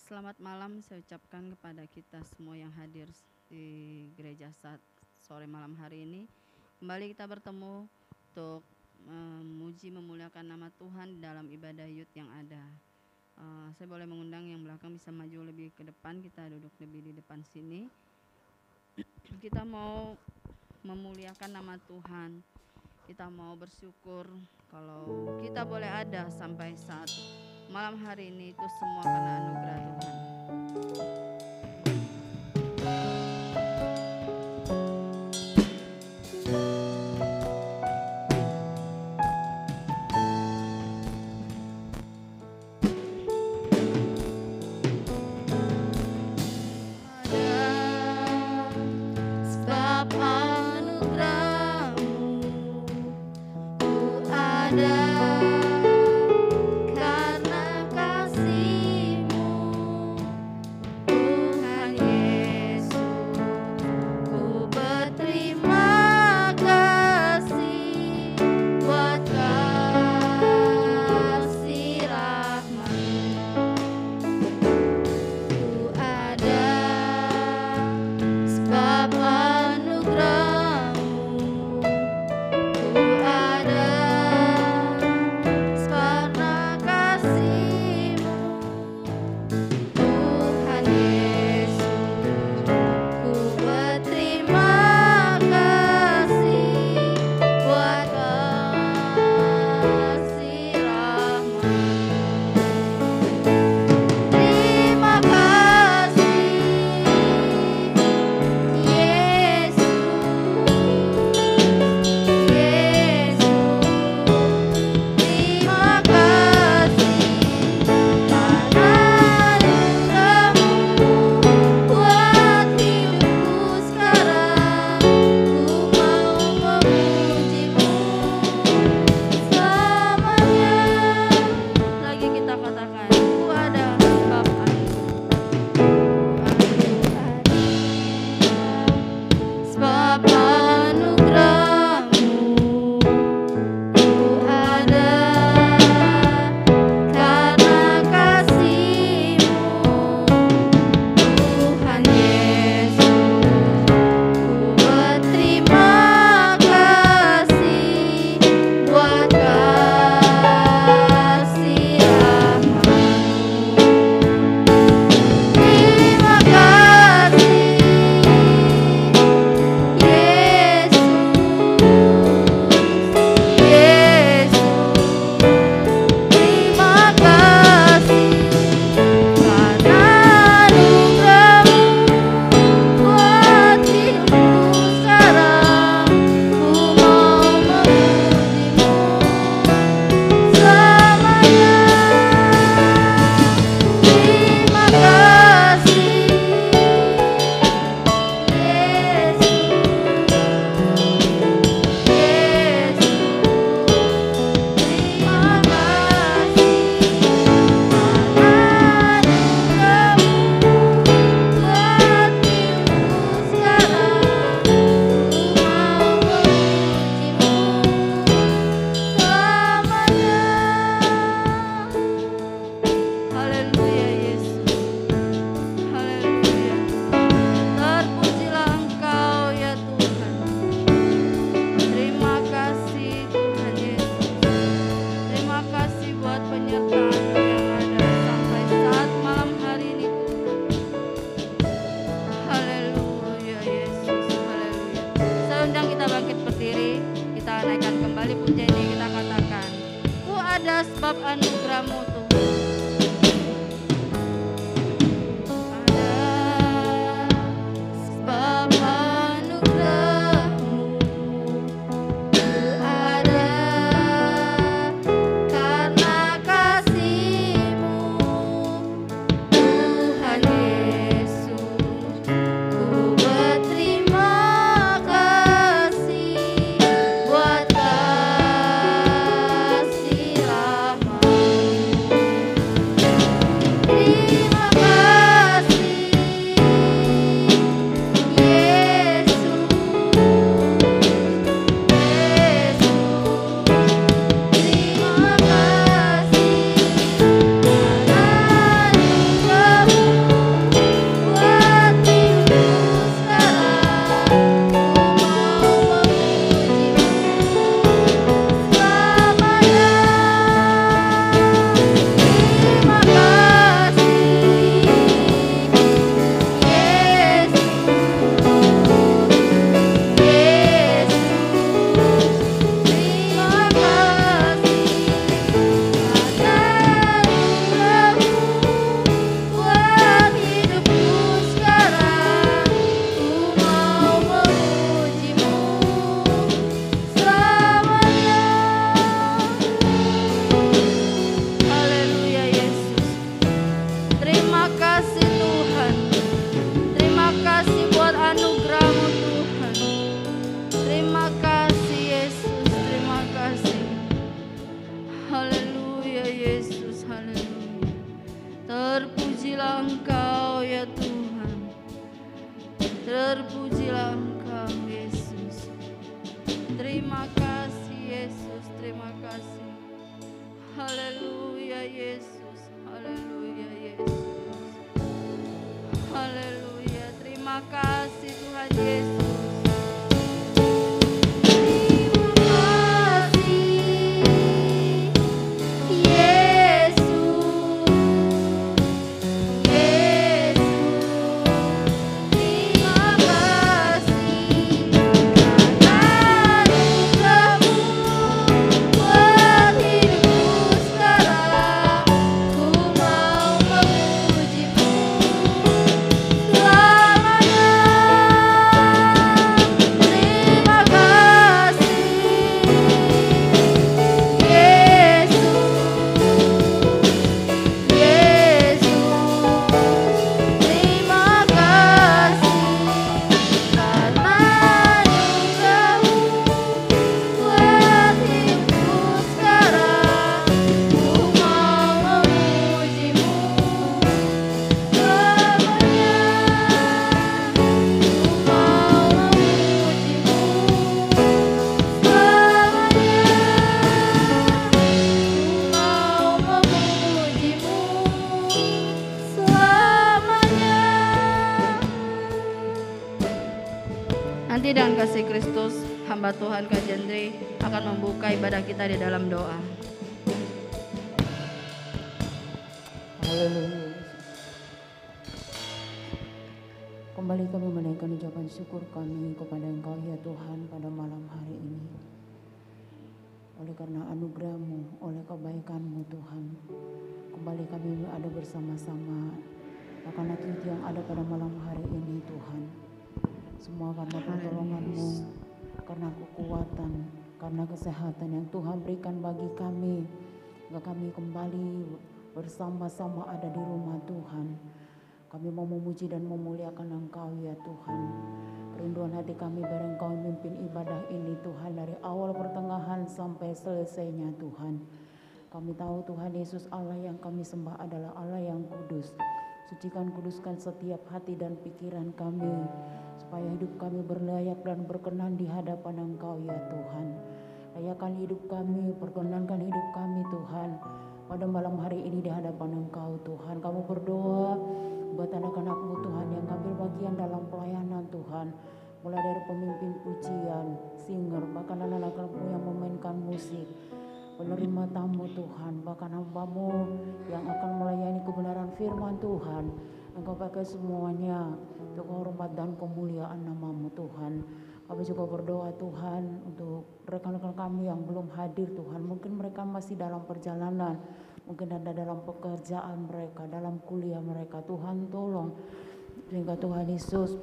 Selamat malam saya ucapkan kepada kita semua yang hadir di gereja saat sore malam hari ini. Kembali kita bertemu untuk memuji memuliakan nama Tuhan dalam ibadah youth yang ada. Saya boleh mengundang yang belakang bisa maju lebih ke depan, kita duduk lebih di depan sini. Kita mau memuliakan nama Tuhan. Kita mau bersyukur kalau kita boleh ada sampai saat malam hari ini, itu semua karena anugerah Tuhan. Terpujilah Engkau ya Tuhan, terpujilah Engkau Yesus. Terima kasih Yesus, terima kasih. Haleluya Yesus, haleluya Yesus, haleluya. Terima kasih Tuhan Yesus. Nanti dengan kasih Kristus, hamba Tuhan Kak Jendri akan membuka ibadah kita di dalam doa. Haleluya. Kembali kami menaikkan ucapan syukur kami kepada Engkau ya Tuhan pada malam hari ini. Oleh karena anugerah-Mu, oleh kebaikan-Mu Tuhan, kembali kami ada bersama-sama. Karena itu yang ada pada malam hari ini Tuhan. Semua karena pertolongan-Mu, karena kekuatan, karena kesehatan yang Tuhan berikan bagi kami. Hingga kami kembali bersama-sama ada di rumah Tuhan. Kami mau memuji dan memuliakan Engkau ya Tuhan. Kerinduan hati kami biar Engkau memimpin ibadah ini Tuhan, dari awal pertengahan sampai selesainya Tuhan. Kami tahu Tuhan Yesus, Allah yang kami sembah adalah Allah yang kudus. Sucikan, kuduskan setiap hati dan pikiran kami, supaya hidup kami berlayak dan berkenan di hadapan Engkau ya Tuhan. Layakkan hidup kami, perkenankan hidup kami Tuhan, pada malam hari ini di hadapan Engkau Tuhan. Kami berdoa buat anak-anak-Mu Tuhan yang ambil bagian dalam pelayanan Tuhan, mulai dari pemimpin pujian, singer, bahkan anak-anak-Mu yang memainkan musik, penerima tamu Tuhan, bahkan hamba-Mu yang akan melayani kebenaran firman Tuhan. Engkau pakai semuanya untuk hormat dan kemuliaan nama-Mu Tuhan. Kami juga berdoa Tuhan untuk rekan-rekan kami yang belum hadir Tuhan. Mungkin mereka masih dalam perjalanan, mungkin ada dalam pekerjaan mereka, dalam kuliah mereka. Tuhan tolong, sehingga Tuhan Yesus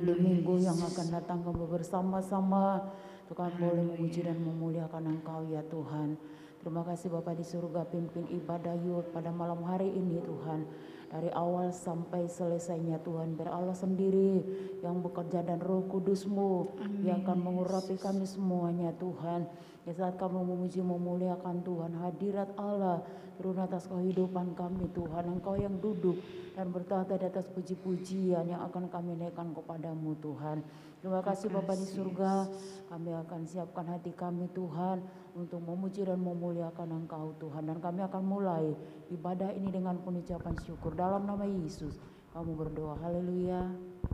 di minggu yang akan datang kami bersama-sama Tuhan boleh memuji dan memuliakan Engkau ya Tuhan. Terima kasih Bapa di surga, pimpin ibadah yud pada malam hari ini Tuhan. Dari awal sampai selesainya Tuhan, biar Allah sendiri yang bekerja dan Roh Kudus-Mu yang akan mengurapi kami semuanya Tuhan. Ya, saat kami memuji memuliakan Tuhan, hadirat Allah turun atas kehidupan kami Tuhan. Engkau yang duduk dan bertahta di atas puji-pujian yang akan kami naikkan kepadamu Tuhan. Terima kasih Bapa di surga, kami akan siapkan hati kami Tuhan untuk memuji dan memuliakan Engkau Tuhan. Dan kami akan mulai ibadah ini dengan pengucapan syukur. Dalam nama Yesus kami berdoa, haleluya,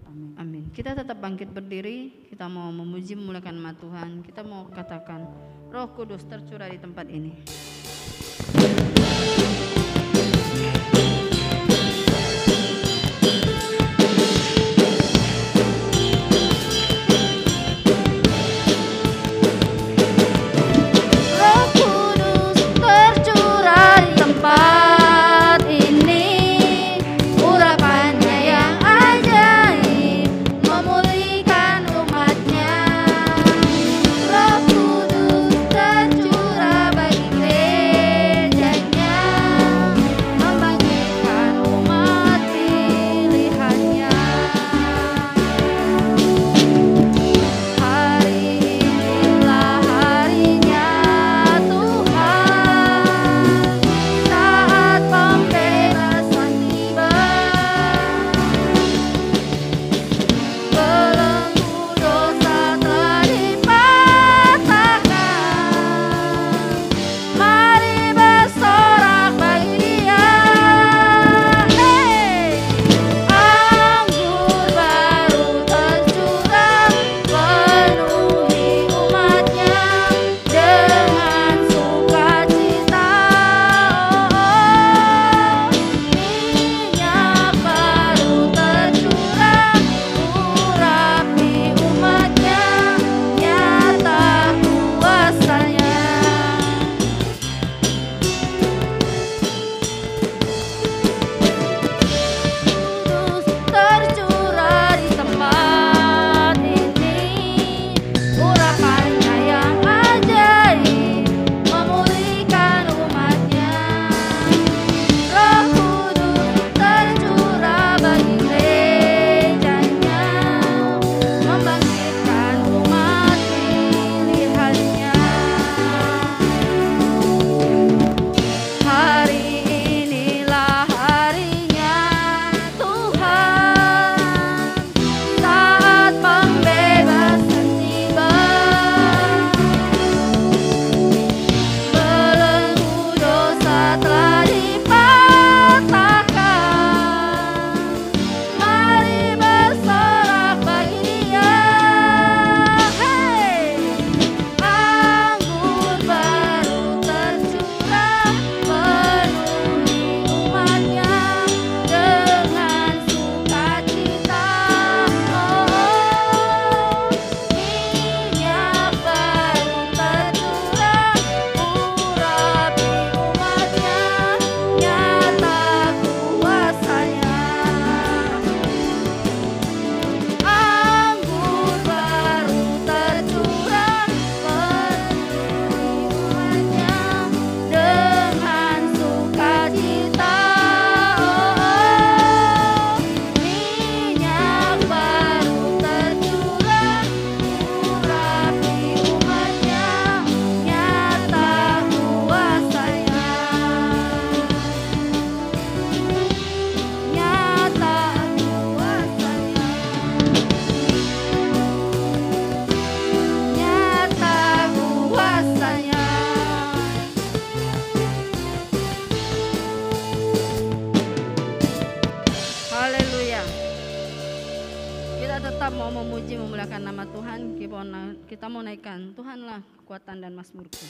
amin. Amin. Kita tetap bangkit berdiri, kita mau memuji memuliakan nama Tuhan. Kita mau katakan, Roh Kudus tercurah di tempat ini. Roh Kudus tercurah bagi gerejanya. tetap mau memuji memuliakan nama Tuhan, kita mau naikkan Tuhanlah kekuatan dan mazmurku.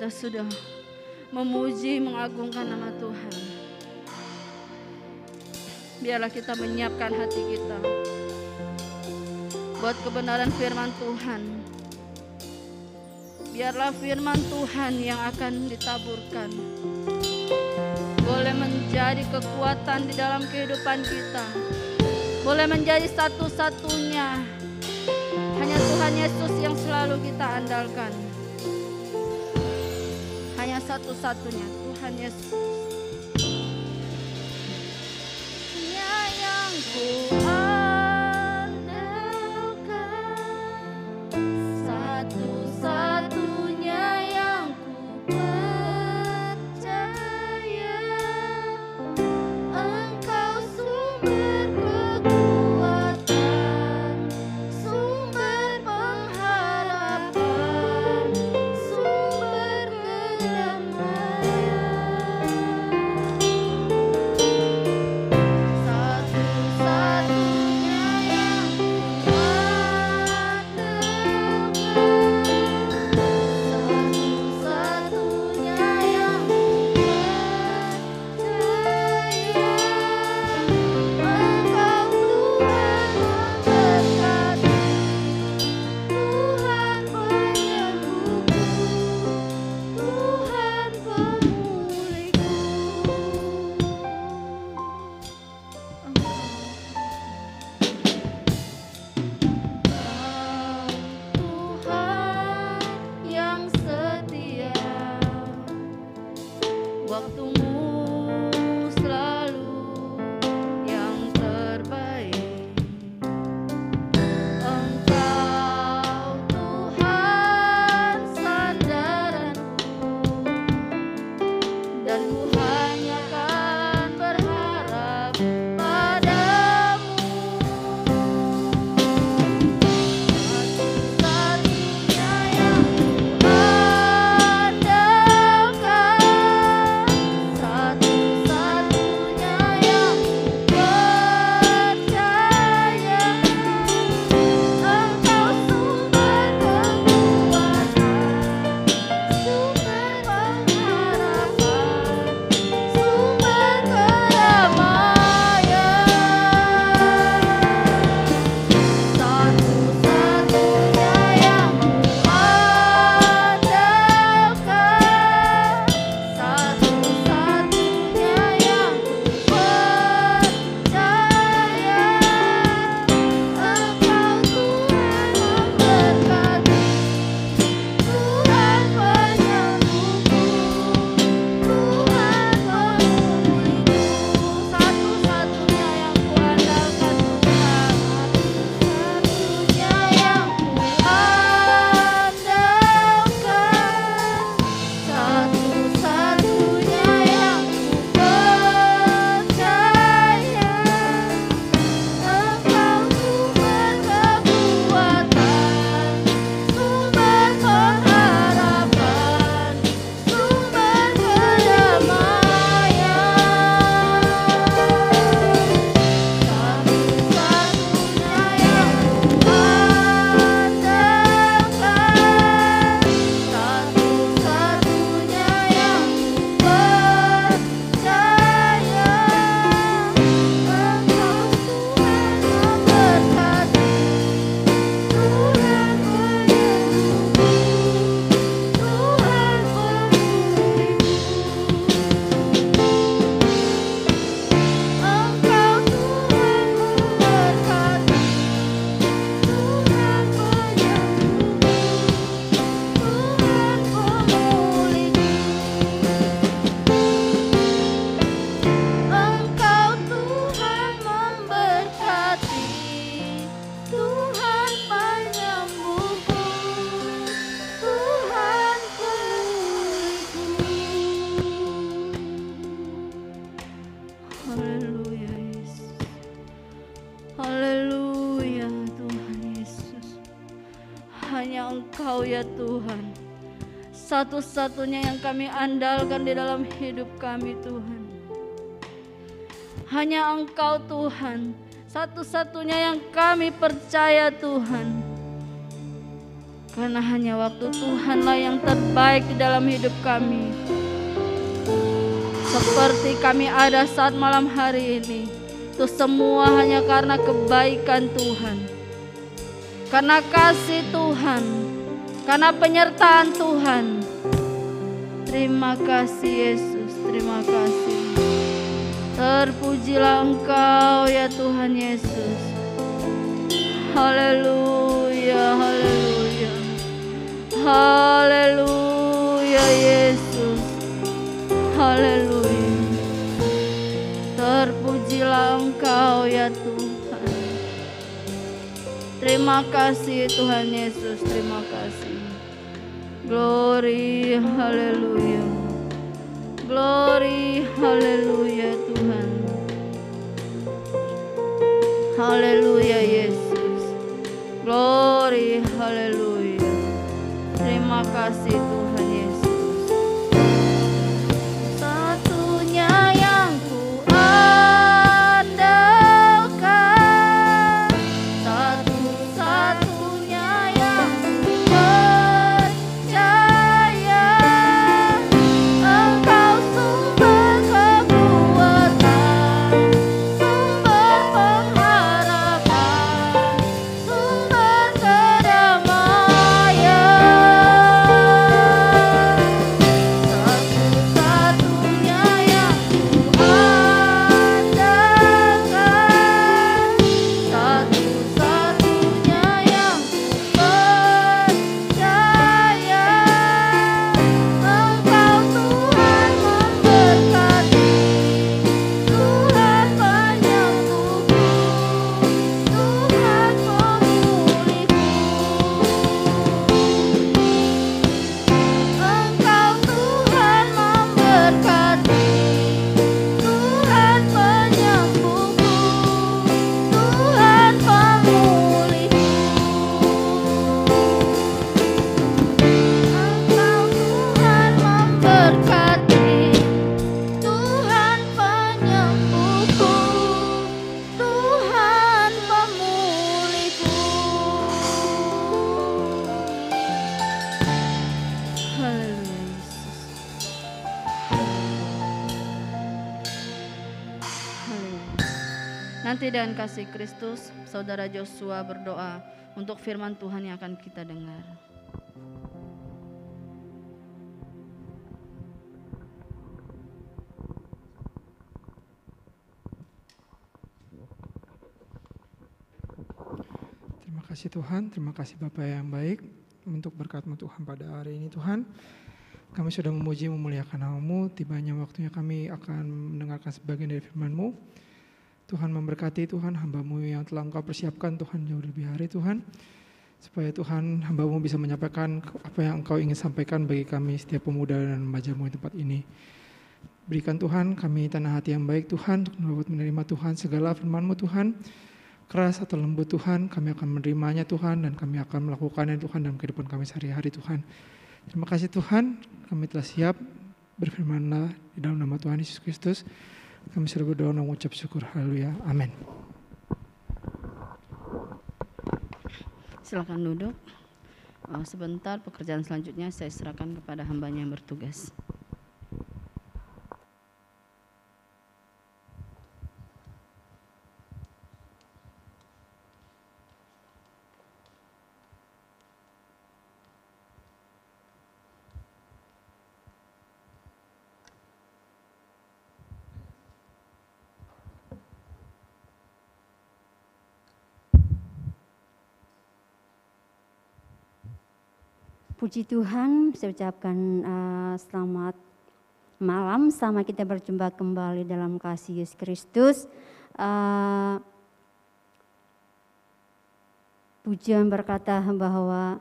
Sudah memuji, mengagungkan nama Tuhan. Biarlah kita menyiapkan hati kita buat kebenaran firman Tuhan. Biarlah firman Tuhan yang akan ditaburkan boleh menjadi kekuatan di dalam kehidupan kita, boleh menjadi satu-satunya. Hanya Tuhan Yesus yang selalu kita andalkan. Hanya satu-satunya Tuhan Yesus. Dia yang ku andalkan, satu-satunya yang ku percaya. Engkau sumber kekuatan, sumber pengharapan, sumber satu-satu Hanya Engkau ya Tuhan, satu-satunya yang kami andalkan di dalam hidup kami Tuhan. Hanya Engkau Tuhan, satu-satunya yang kami percaya Tuhan. Karena hanya waktu Tuhanlah yang terbaik di dalam hidup kami. Seperti kami ada saat malam hari ini, itu semua hanya karena kebaikan Tuhan, karena kasih Tuhan, karena penyertaan Tuhan. Terima kasih Yesus, terima kasih. Terpujilah Engkau ya Tuhan Yesus. Haleluya, haleluya, haleluya Yesus, haleluya. Terpujilah Engkau ya Tuhan. Terima kasih Tuhan Yesus, terima kasih. Glory, haleluya. Glory, haleluya Tuhan. Haleluya Yesus. Glory, haleluya. Terima kasih Tuhan Yesus. Satunya yang ku andalkan, satu-satunya yang ku percaya. Engkau sumber kekuatan, sumber pengharapan, sumber kedamaian. Satu-satunya yang ku andalkan, satu-satunya yang ku percaya. Engkau Tuhan memberkati, Tuhan penyembuhku, Tuhan pemulihku. Engkau Tuhan memberkati, Tuhan penyembuhku, Tuhan pemulihku. Engkau Tuhan memberkati, Tuhan penyembuhku, Tuhan pemulihku. Haleluya Yesus. Haleluya. Nanti dengan kasih Kristus, Saudara Joshua berdoa untuk firman Tuhan yang akan kita dengar. Terima kasih Tuhan, terima kasih Bapa yang baik untuk berkat-Mu Tuhan pada hari ini Tuhan. Kami sudah memuji memuliakan nama-Mu, tibanya waktunya kami akan mendengarkan sebagian dari firman-Mu. Tuhan memberkati Tuhan hamba-Mu yang telah Engkau persiapkan Tuhan jauh lebih hari Tuhan. Supaya Tuhan hamba-Mu bisa menyampaikan apa yang Engkau ingin sampaikan bagi kami setiap pemuda dan remaja-Mu di tempat ini. Berikan Tuhan kami tanah hati yang baik Tuhan untuk dapat menerima Tuhan segala firman-Mu Tuhan. Keras atau lembut Tuhan, kami akan menerimanya Tuhan dan kami akan melakukannya Tuhan dalam kehidupan kami sehari-hari Tuhan. Terima kasih Tuhan, kami telah siap berfirman-Lah di dalam nama Tuhan Yesus Kristus. Kami sudah berdoa dan mengucap syukur, haleluya, amin. Silakan duduk. Sebentar, pekerjaan selanjutnya saya serahkan kepada hambanya yang bertugas. Puji Tuhan, saya ucapkan selamat malam sama kita berjumpa kembali dalam kasih Yesus Kristus. Pujian berkata bahwa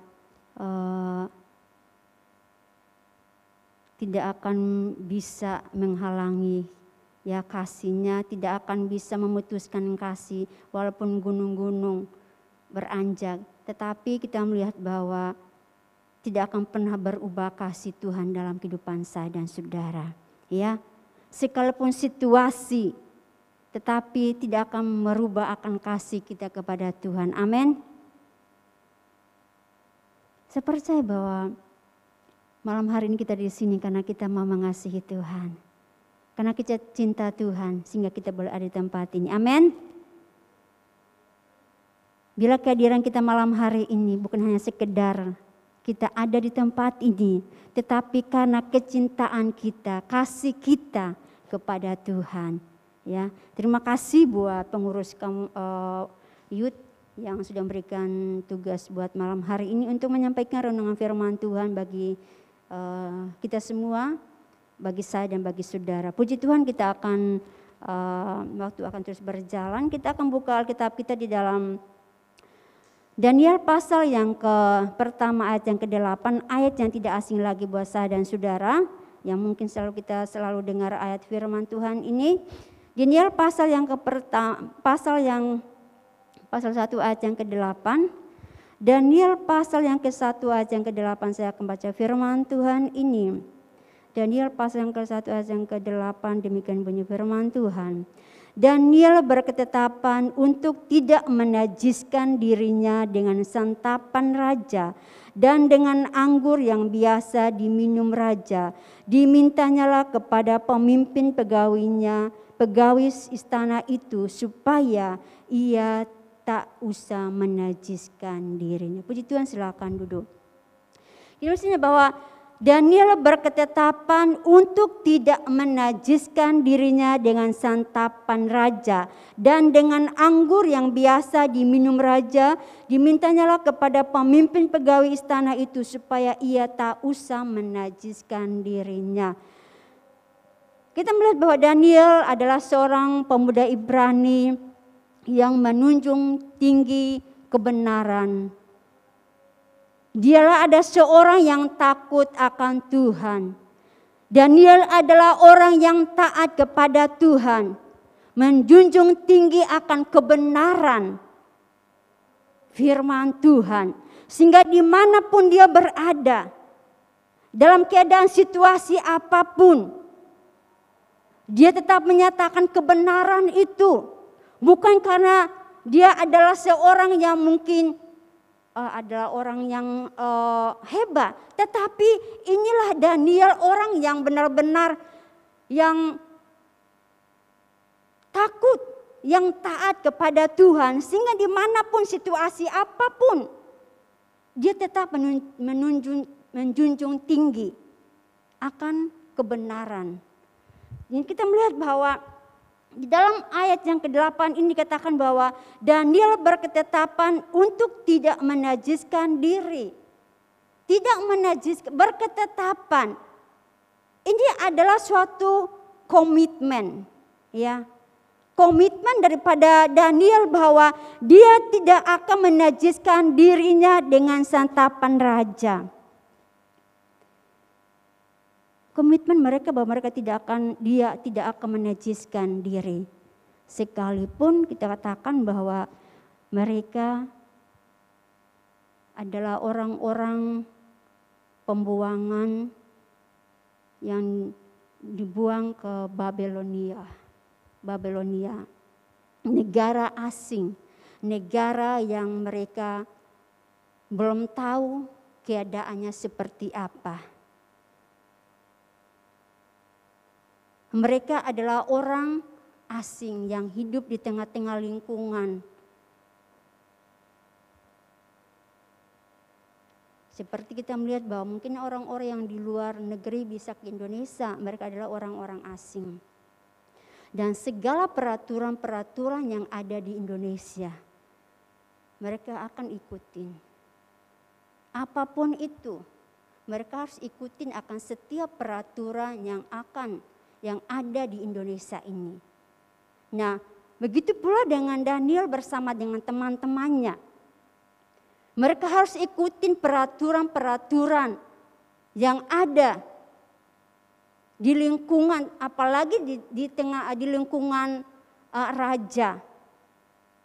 tidak akan bisa menghalangi ya kasih-Nya, tidak akan bisa memutuskan kasih walaupun gunung-gunung beranjak, tetapi kita melihat bahwa tidak akan pernah berubah kasih Tuhan dalam kehidupan saya dan saudara. Ya, sekalipun situasi, tetapi tidak akan merubah akan kasih kita kepada Tuhan. Amin. Saya percaya bahwa malam hari ini kita di sini karena kita mau mengasihi Tuhan. Karena kita cinta Tuhan sehingga kita boleh ada di tempat ini. Amin. Bila kehadiran kita malam hari ini bukan hanya sekedar kita ada di tempat ini, tetapi karena kecintaan kita, kasih kita kepada Tuhan. Ya, terima kasih buat pengurus youth yang sudah memberikan tugas buat malam hari ini untuk menyampaikan renungan firman Tuhan bagi kita semua, bagi saya dan bagi saudara. Puji Tuhan, kita akan waktu akan terus berjalan. Kita akan buka Alkitab kita di dalam Daniel pasal yang pertama ayat yang ke-8, ayat yang tidak asing lagi buat saya dan saudara, yang mungkin kita selalu dengar ayat firman Tuhan ini. Daniel pasal yang pasal 1 ayat yang ke-8. Daniel pasal yang ke-1 ayat yang ke-8, saya akan baca firman Tuhan ini. Daniel pasal yang ke-1 ayat yang ke-8, demikian bunyi firman Tuhan. Daniel berketetapan untuk tidak menajiskan dirinya dengan santapan raja dan dengan anggur yang biasa diminum raja. Dimintanyalah kepada pemimpin pegawai istana itu supaya ia tak usah menajiskan dirinya. Puji Tuhan, silakan duduk. Ini bahwa Daniel berketetapan untuk tidak menajiskan dirinya dengan santapan raja dan dengan anggur yang biasa diminum raja. Dimintanyalah kepada pemimpin pegawai istana itu supaya ia tak usah menajiskan dirinya. Kita melihat bahwa Daniel adalah seorang pemuda Ibrani yang menunjung tinggi kebenaran. Dialah ada seorang yang takut akan Tuhan. Daniel adalah orang yang taat kepada Tuhan, menjunjung tinggi akan kebenaran firman Tuhan. Sehingga dimanapun dia berada, dalam keadaan situasi apapun, dia tetap menyatakan kebenaran itu. Bukan karena dia adalah seorang yang mungkin adalah orang yang hebat, tetapi inilah Daniel, orang yang benar-benar yang takut, yang taat kepada Tuhan, sehingga dimanapun situasi apapun dia tetap menjunjung tinggi akan kebenaran. Jadi kita melihat bahwa di dalam ayat yang ke-8 ini dikatakan bahwa Daniel berketetapan untuk tidak menajiskan diri. Tidak menajiskan, berketetapan. Ini adalah suatu komitmen, ya. Komitmen daripada Daniel bahwa dia tidak akan menajiskan dirinya dengan santapan raja. Komitmen mereka bahwa mereka tidak akan menajiskan diri. Sekalipun kita katakan bahwa mereka adalah orang-orang pembuangan yang dibuang ke Babelonia, negara asing, negara yang mereka belum tahu keadaannya seperti apa. Mereka adalah orang asing yang hidup di tengah-tengah lingkungan. Seperti kita melihat bahwa mungkin orang-orang yang di luar negeri bisa ke Indonesia, mereka adalah orang-orang asing. Dan segala peraturan-peraturan yang ada di Indonesia, mereka akan ikutin. Apapun itu, mereka harus ikutin akan setiap peraturan yang ada di Indonesia ini. Nah, begitu pula dengan Daniel bersama dengan teman-temannya. Mereka harus ikutin peraturan-peraturan yang ada di lingkungan, apalagi di lingkungan raja.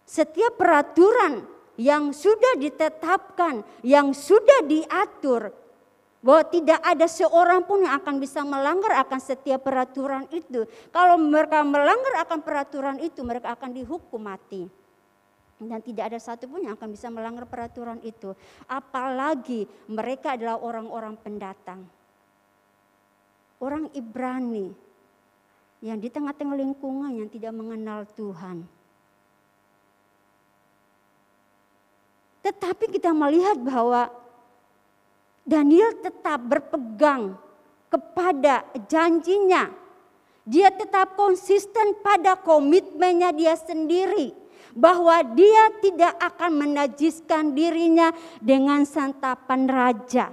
Setiap peraturan yang sudah ditetapkan, yang sudah diatur. Bahwa tidak ada seorang pun yang akan bisa melanggar akan setiap peraturan itu. Kalau mereka melanggar akan peraturan itu, mereka akan dihukum mati. Dan tidak ada satupun yang akan bisa melanggar peraturan itu. Apalagi mereka adalah orang-orang pendatang. Orang Ibrani yang di tengah-tengah lingkungan yang tidak mengenal Tuhan. Tetapi kita melihat bahwa Daniel tetap berpegang kepada janjinya. Dia tetap konsisten pada komitmennya dia sendiri. Bahwa dia tidak akan menajiskan dirinya dengan santapan raja.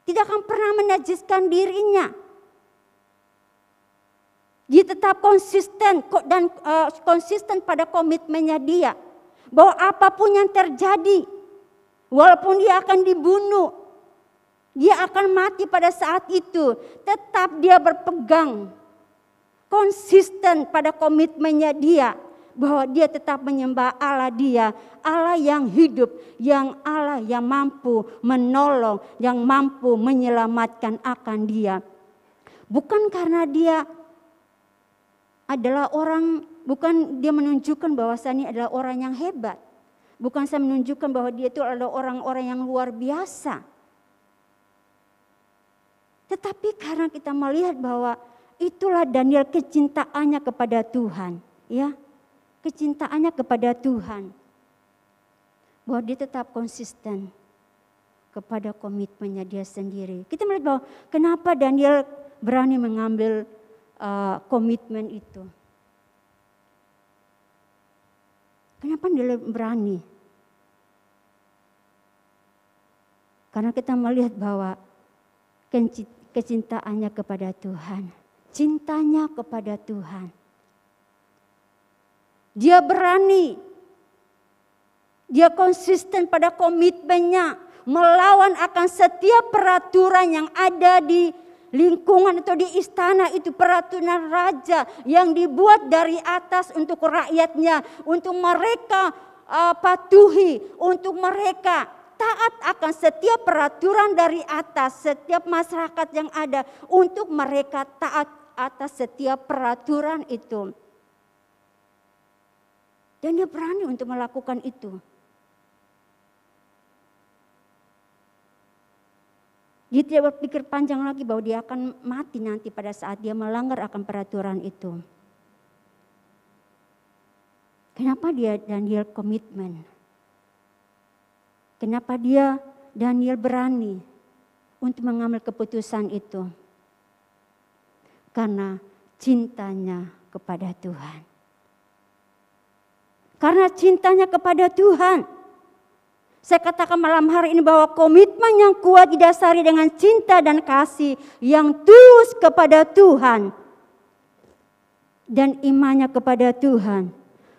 Tidak akan pernah menajiskan dirinya. Dia tetap konsisten dan konsisten pada komitmennya dia. Bahwa apapun yang terjadi, walaupun dia akan dibunuh, dia akan mati pada saat itu, tetap dia berpegang konsisten pada komitmennya dia. Bahwa dia tetap menyembah Allah dia, Allah yang hidup, yang Allah yang mampu menolong, yang mampu menyelamatkan akan dia. Bukan karena dia adalah orang, bukan dia menunjukkan bahwasannya adalah orang yang hebat. Bukan saya menunjukkan bahwa dia itu adalah orang-orang yang luar biasa. Tetapi karena kita melihat bahwa itulah Daniel kecintaannya kepada Tuhan. Ya, kecintaannya kepada Tuhan. Bahwa dia tetap konsisten kepada komitmennya dia sendiri. Kita melihat bahwa kenapa Daniel berani mengambil komitmen itu. Kenapa dia berani? Karena kita melihat bahwa kecintaannya kepada Tuhan. Cintanya kepada Tuhan. Dia berani. Dia konsisten pada komitmennya. Melawan akan setiap peraturan yang ada di lingkungan atau di istana itu, peraturan raja yang dibuat dari atas untuk rakyatnya, untuk mereka patuhi, untuk mereka taat akan setiap peraturan dari atas, setiap masyarakat yang ada, untuk mereka taat atas setiap peraturan itu. Dan dia berani untuk melakukan itu. Dia tidak berpikir panjang lagi bahwa dia akan mati nanti pada saat dia melanggar akan peraturan itu. Kenapa dia Daniel komitmen? Kenapa dia Daniel berani untuk mengambil keputusan itu? Karena cintanya kepada Tuhan. Karena cintanya kepada Tuhan. Saya katakan malam hari ini bahwa komitmen yang kuat didasari dengan cinta dan kasih yang tulus kepada Tuhan. Dan imannya kepada Tuhan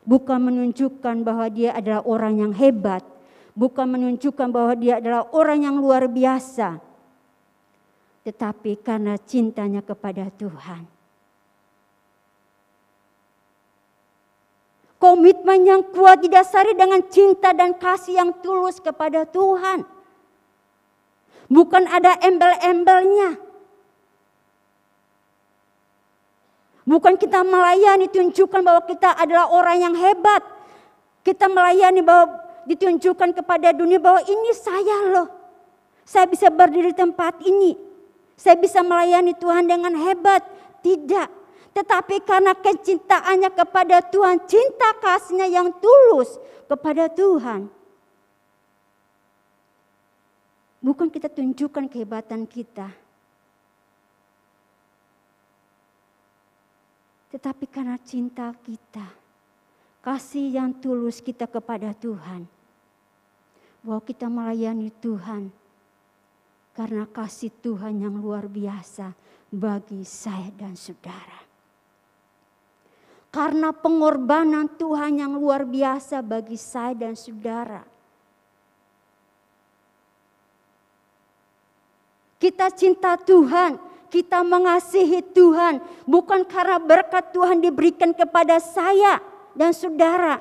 bukan menunjukkan bahwa dia adalah orang yang hebat. Bukan menunjukkan bahwa dia adalah orang yang luar biasa. Tetapi karena cintanya kepada Tuhan. Komitmen yang kuat didasari dengan cinta dan kasih yang tulus kepada Tuhan. Bukan ada embel-embelnya. Bukan kita melayani tunjukkan bahwa kita adalah orang yang hebat. Kita melayani bahwa ditunjukkan kepada dunia bahwa ini saya loh. Saya bisa berdiri di tempat ini. Saya bisa melayani Tuhan dengan hebat. Tidak. Tetapi karena kecintaannya kepada Tuhan, cinta kasihnya yang tulus kepada Tuhan. Bukan kita tunjukkan kehebatan kita. Tetapi karena cinta kita, kasih yang tulus kita kepada Tuhan. Bahwa kita melayani Tuhan. Karena kasih Tuhan yang luar biasa bagi saya dan saudara. Karena pengorbanan Tuhan yang luar biasa bagi saya dan saudara. Kita cinta Tuhan, kita mengasihi Tuhan. Bukan karena berkat Tuhan diberikan kepada saya dan saudara.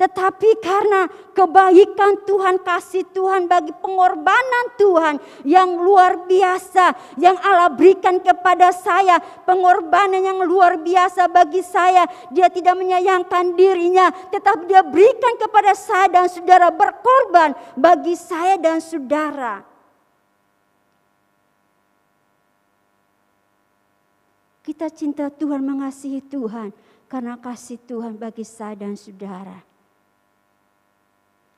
Tetapi karena kebaikan Tuhan, kasih Tuhan, bagi pengorbanan Tuhan yang luar biasa yang Allah berikan kepada saya, pengorbanan yang luar biasa bagi saya. Dia tidak menyayangkan dirinya, tetapi dia berikan kepada saya dan saudara, berkorban bagi saya dan saudara. Kita cinta Tuhan, mengasihi Tuhan karena kasih Tuhan bagi saya dan saudara.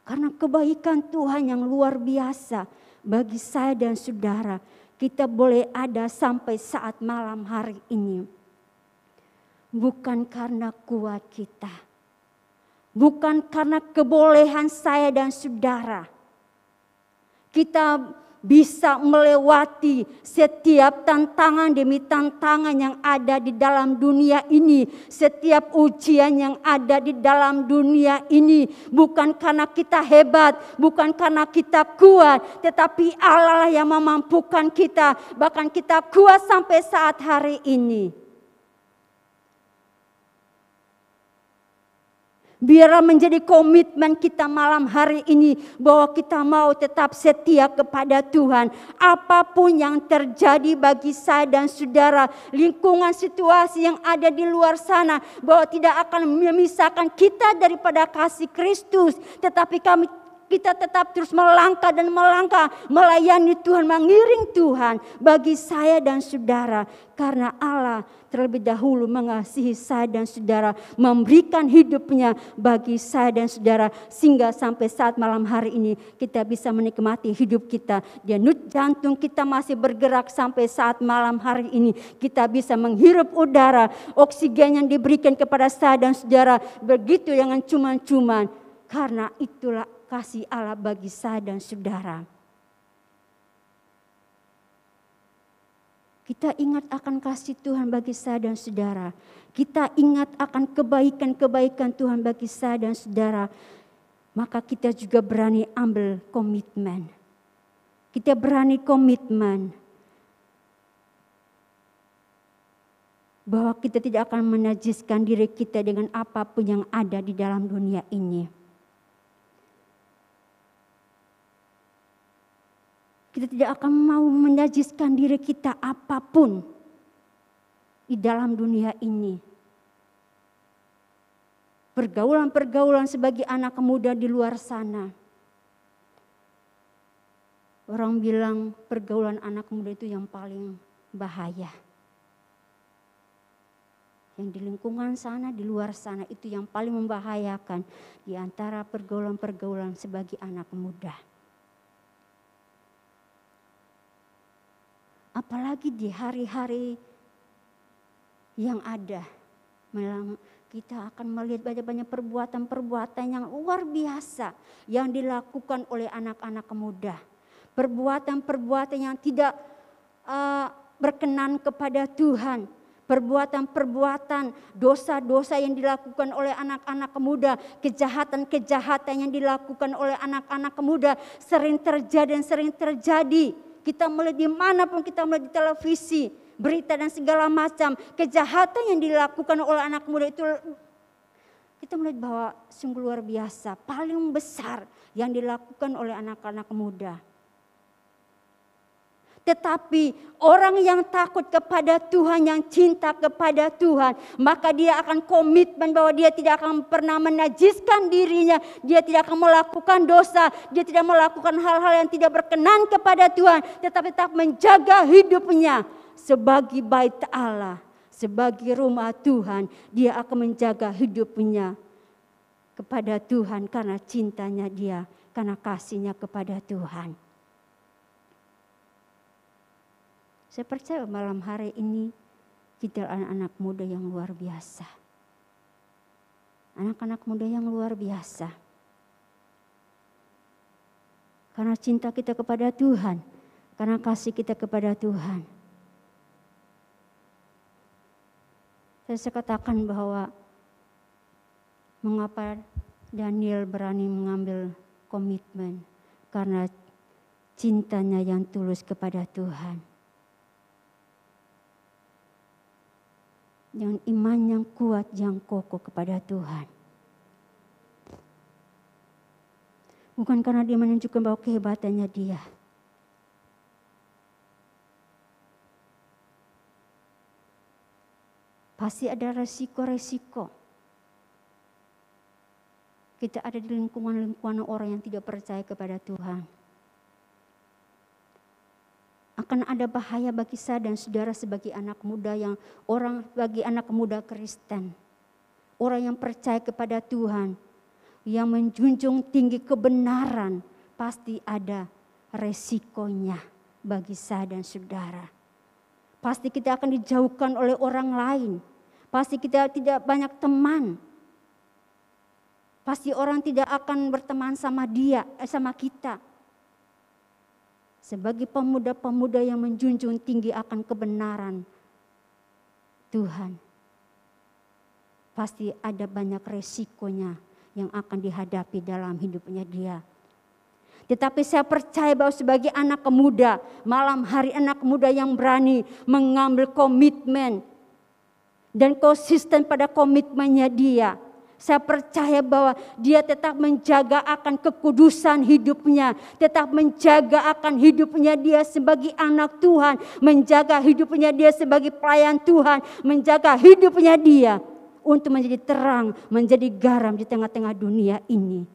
Karena kebaikan Tuhan yang luar biasa bagi saya dan saudara, kita boleh ada sampai saat malam hari ini. Bukan karena kuat kita, bukan karena kebolehan saya dan saudara. Kita bisa melewati setiap tantangan demi tantangan yang ada di dalam dunia ini. Setiap ujian yang ada di dalam dunia ini. Bukan karena kita hebat, bukan karena kita kuat. Tetapi Allah yang memampukan kita. Bahkan kita kuat sampai saat hari ini. Biarlah menjadi komitmen kita malam hari ini bahwa kita mau tetap setia kepada Tuhan. Apapun yang terjadi bagi saya dan saudara, lingkungan situasi yang ada di luar sana, bahwa tidak akan memisahkan kita daripada kasih Kristus. Tetapi kita tetap terus melangkah dan melangkah, melayani Tuhan, mengiring Tuhan bagi saya dan saudara. Karena Allah terlebih dahulu mengasihi saya dan saudara, memberikan hidupnya bagi saya dan saudara, sehingga sampai saat malam hari ini kita bisa menikmati hidup kita. Denyut jantung kita masih bergerak sampai saat malam hari ini. Kita bisa menghirup udara, oksigen yang diberikan kepada saya dan saudara, begitu yang cuma-cuma. Karena itulah kasih Allah bagi saya dan saudara. Kita ingat akan kasih Tuhan bagi saya dan saudara. Kita ingat akan kebaikan-kebaikan Tuhan bagi saya dan saudara. Maka kita juga berani ambil komitmen. Kita berani komitmen bahwa kita tidak akan menajiskan diri kita dengan apapun yang ada di dalam dunia ini. Kita tidak akan mau menajiskan diri kita apapun di dalam dunia ini. Pergaulan-pergaulan sebagai anak muda di luar sana. Orang bilang pergaulan anak muda itu yang paling bahaya. Yang di lingkungan sana, di luar sana itu yang paling membahayakan di antara pergaulan-pergaulan sebagai anak muda. Apalagi di hari-hari yang ada, kita akan melihat banyak perbuatan-perbuatan yang luar biasa yang dilakukan oleh anak-anak muda. Perbuatan-perbuatan yang tidak berkenan kepada Tuhan. Perbuatan-perbuatan, dosa-dosa yang dilakukan oleh anak-anak muda, kejahatan-kejahatan yang dilakukan oleh anak-anak muda sering terjadi dan sering terjadi. Kita melihat dimanapun kita melihat di televisi, berita dan segala macam kejahatan yang dilakukan oleh anak muda itu, kita melihat bahwa sungguh luar biasa, paling besar yang dilakukan oleh anak-anak muda. Tetapi orang yang takut kepada Tuhan, yang cinta kepada Tuhan, maka dia akan komitmen bahwa dia tidak akan pernah menajiskan dirinya. Dia tidak akan melakukan dosa, dia tidak melakukan hal-hal yang tidak berkenan kepada Tuhan. Tetapi tetap menjaga hidupnya sebagai bait Allah, sebagai rumah Tuhan. Dia akan menjaga hidupnya kepada Tuhan karena cintanya dia, karena kasihnya kepada Tuhan. Saya percaya malam hari ini kita anak-anak muda yang luar biasa. Anak-anak muda yang luar biasa. Karena cinta kita kepada Tuhan, karena kasih kita kepada Tuhan. Saya katakan bahwa mengapa Daniel berani mengambil komitmen, karena cintanya yang tulus kepada Tuhan. Dengan iman yang kuat, yang kokoh kepada Tuhan. Bukan karena dia menunjukkan bahwa kehebatannya dia. Pasti ada resiko-resiko. Kita ada di lingkungan-lingkungan orang yang tidak percaya kepada Tuhan. Akan ada bahaya bagi saya dan saudara sebagai anak muda bagi anak muda Kristen. Orang yang percaya kepada Tuhan, yang menjunjung tinggi kebenaran, pasti ada resikonya bagi saya dan saudara. Pasti kita akan dijauhkan oleh orang lain. Pasti kita tidak banyak teman. Pasti orang tidak akan berteman sama kita. Sebagai pemuda-pemuda yang menjunjung tinggi akan kebenaran Tuhan, pasti ada banyak resikonya yang akan dihadapi dalam hidupnya dia. Tetapi saya percaya bahwa sebagai anak muda, malam hari anak muda yang berani mengambil komitmen dan konsisten pada komitmennya dia. Saya percaya bahwa dia tetap menjaga akan kekudusan hidupnya. Tetap menjaga akan hidupnya dia sebagai anak Tuhan. Menjaga hidupnya dia sebagai pelayan Tuhan. Menjaga hidupnya dia untuk menjadi terang, menjadi garam di tengah-tengah dunia ini.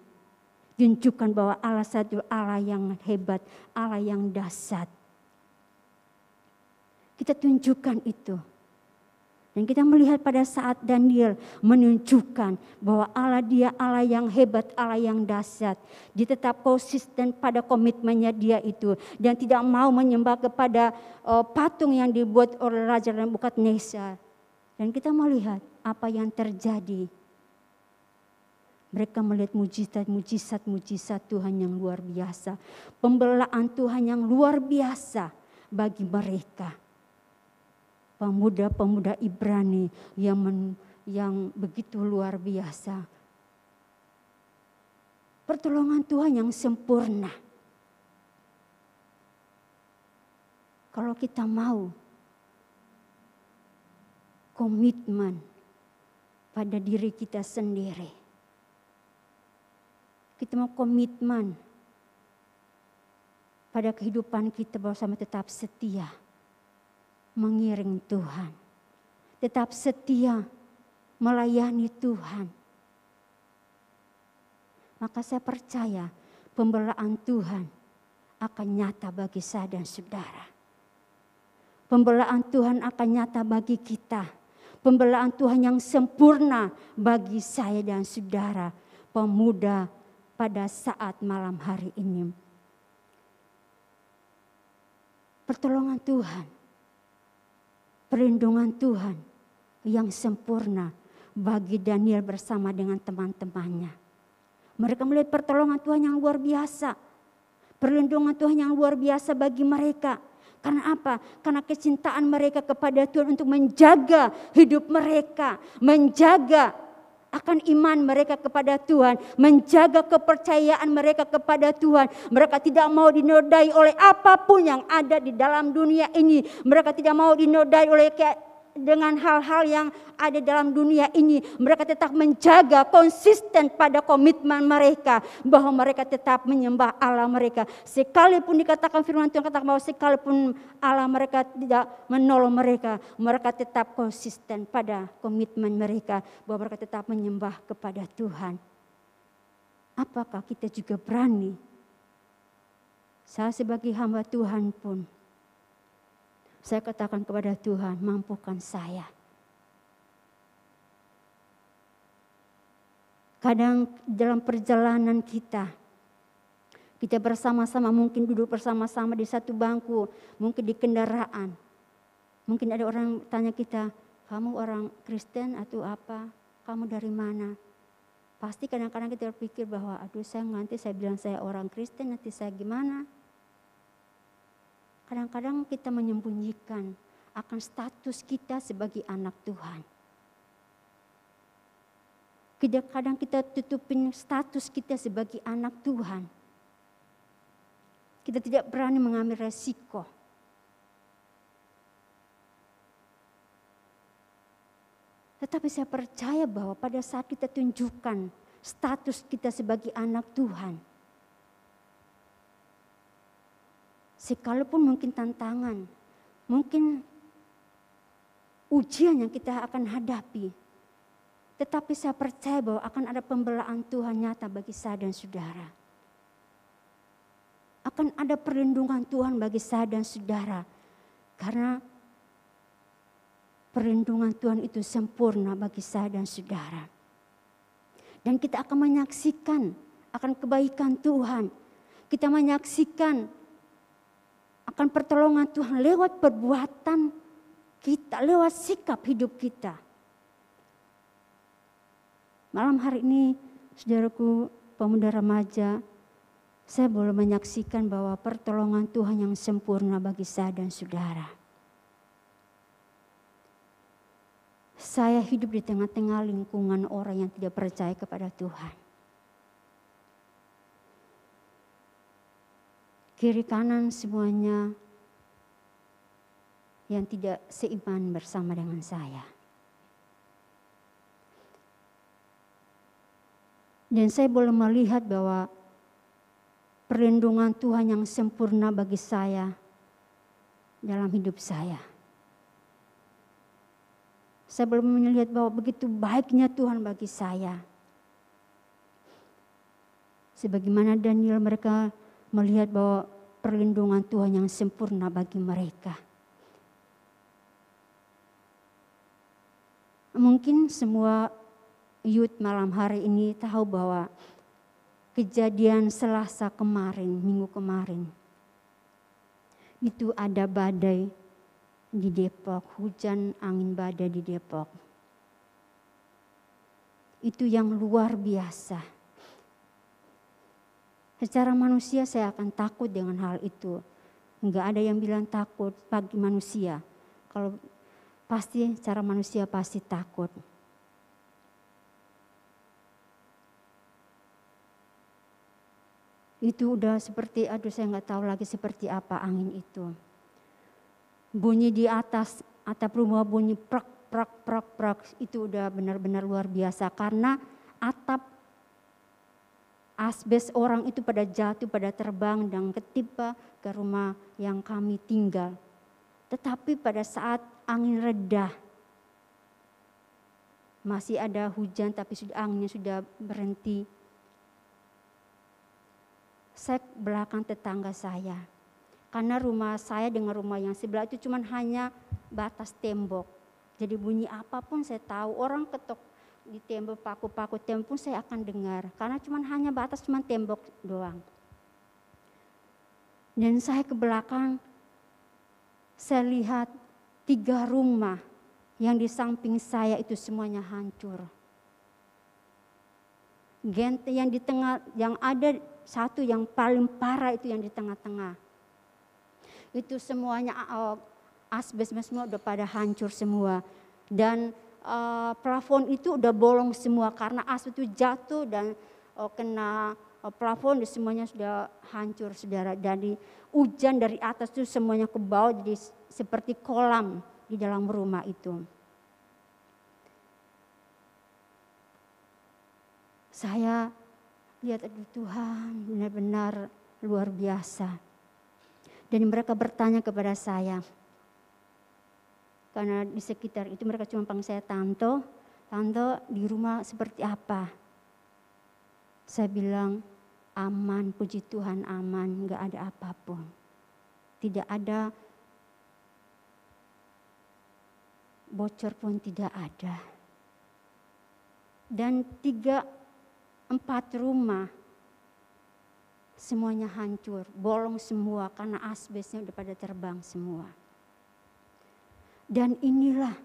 Tunjukkan bahwa Allah satu Allah yang hebat, Allah yang dahsyat. Kita tunjukkan itu. Dan kita melihat pada saat Daniel menunjukkan bahwa Allah dia Allah yang hebat, Allah yang dahsyat. Dia tetap konsisten pada komitmennya dia itu. Dan tidak mau menyembah kepada patung yang dibuat oleh Raja Nebukadnezar. Dan kita melihat apa yang terjadi. Mereka melihat mujizat Tuhan yang luar biasa. Pembelaan Tuhan yang luar biasa bagi mereka. Pemuda-pemuda Ibrani yang begitu luar biasa. Pertolongan Tuhan yang sempurna. Kalau kita mau komitmen pada diri kita sendiri. Kita mau komitmen pada kehidupan kita bersama tetap setia. Mengiring Tuhan, tetap setia melayani Tuhan. Maka saya percaya pembelaan Tuhan akan nyata bagi saya dan saudara. Pembelaan Tuhan akan nyata bagi kita. Pembelaan Tuhan yang sempurna bagi saya dan saudara, pemuda pada saat malam hari ini. Pertolongan Tuhan. Perlindungan Tuhan yang sempurna bagi Daniel bersama dengan teman-temannya. Mereka melihat pertolongan Tuhan yang luar biasa. Perlindungan Tuhan yang luar biasa bagi mereka. Karena apa? Karena kecintaan mereka kepada Tuhan untuk menjaga hidup mereka. Menjaga akan iman mereka kepada Tuhan. Menjaga kepercayaan mereka kepada Tuhan. Mereka tidak mau dinodai oleh apapun yang ada di dalam dunia ini. Mereka tidak mau dinodai oleh dengan hal-hal yang ada dalam dunia ini. Mereka tetap menjaga konsisten pada komitmen mereka. Bahwa mereka tetap menyembah Allah mereka. Sekalipun dikatakan firman Tuhan katakan bahwa sekalipun Allah mereka tidak menolong mereka. Mereka tetap konsisten pada komitmen mereka. Bahwa mereka tetap menyembah kepada Tuhan. Apakah kita juga berani? Saya sebagai hamba Tuhan pun. Saya katakan kepada Tuhan, mampukan saya. Kadang dalam perjalanan kita bersama-sama, mungkin duduk bersama-sama di satu bangku, mungkin di kendaraan. Mungkin ada orang tanya kita, kamu orang Kristen atau apa? Kamu dari mana? Pasti kadang-kadang kita berpikir bahwa, aduh nanti saya bilang saya orang Kristen, nanti saya gimana? Kadang-kadang kita menyembunyikan akan status kita sebagai anak Tuhan. Kadang kita tutupin status kita sebagai anak Tuhan. Kita tidak berani mengambil resiko. Tetapi saya percaya bahwa pada saat kita tunjukkan status kita sebagai anak Tuhan, Sekalipun mungkin tantangan, mungkin ujian yang kita akan hadapi. Tetapi saya percaya bahwa akan ada pembelaan Tuhan nyata bagi saya dan saudara. Akan ada perlindungan Tuhan bagi saya dan saudara. Karena perlindungan Tuhan itu sempurna bagi saya dan saudara. Dan kita akan menyaksikan akan kebaikan Tuhan. Kita menyaksikan akan pertolongan Tuhan lewat perbuatan kita, lewat sikap hidup kita. Malam hari ini, saudaraku pemuda remaja, saya boleh menyaksikan bahwa pertolongan Tuhan yang sempurna bagi saya dan saudara. Saya hidup di tengah-tengah lingkungan orang yang tidak percaya kepada Tuhan. Kiri kanan semuanya yang tidak seiman bersama dengan saya. Dan saya boleh melihat bahwa perlindungan Tuhan yang sempurna bagi saya dalam hidup saya. Saya boleh melihat bahwa begitu baiknya Tuhan bagi saya. Sebagaimana Daniel, mereka melihat bahwa perlindungan Tuhan yang sempurna bagi mereka. Mungkin semua youth malam hari ini tahu bahwa kejadian Selasa kemarin, minggu kemarin, itu ada badai di Depok, hujan angin badai di Depok. Itu yang luar biasa. Secara manusia saya akan takut dengan hal itu. Enggak ada yang bilang takut bagi manusia. Kalau pasti secara manusia pasti takut. Itu udah seperti, saya nggak tahu lagi seperti apa angin itu. Bunyi di atas atap rumah, bunyi prak prak prak prak, itu udah benar-benar luar biasa karena atap asbes orang itu pada jatuh, pada terbang dan ketimpa ke rumah yang kami tinggal. Tetapi pada saat angin reda, masih ada hujan tapi anginnya sudah berhenti. Saya belakang tetangga saya. Karena rumah saya dengan rumah yang sebelah itu cuma hanya batas tembok. Jadi bunyi apapun saya tahu, orang ketok di tembok, paku-paku tembok pun saya akan dengar. Karena cuma hanya batas, cuma tembok doang. Dan saya ke belakang, saya lihat 3 rumah yang di samping saya itu semuanya hancur. Yang di tengah, yang ada satu yang paling parah itu yang di tengah-tengah. Itu semuanya asbes semua udah pada hancur semua. Dan plafon itu udah bolong semua karena asbes itu jatuh dan kena plafon, semuanya sudah hancur, saudara. Dari hujan dari atas itu semuanya ke bawah, jadi seperti kolam di dalam rumah itu. Saya lihat, aduh Tuhan, benar-benar luar biasa. Dan mereka bertanya kepada saya, karena di sekitar itu mereka cuma panggil saya Tanto, Tanto di rumah seperti apa? Saya bilang, aman, puji Tuhan aman, gak ada apapun. Tidak ada bocor pun tidak ada. Dan 3-4 rumah semuanya hancur, bolong semua karena asbesnya udah pada terbang semua. Dan inilah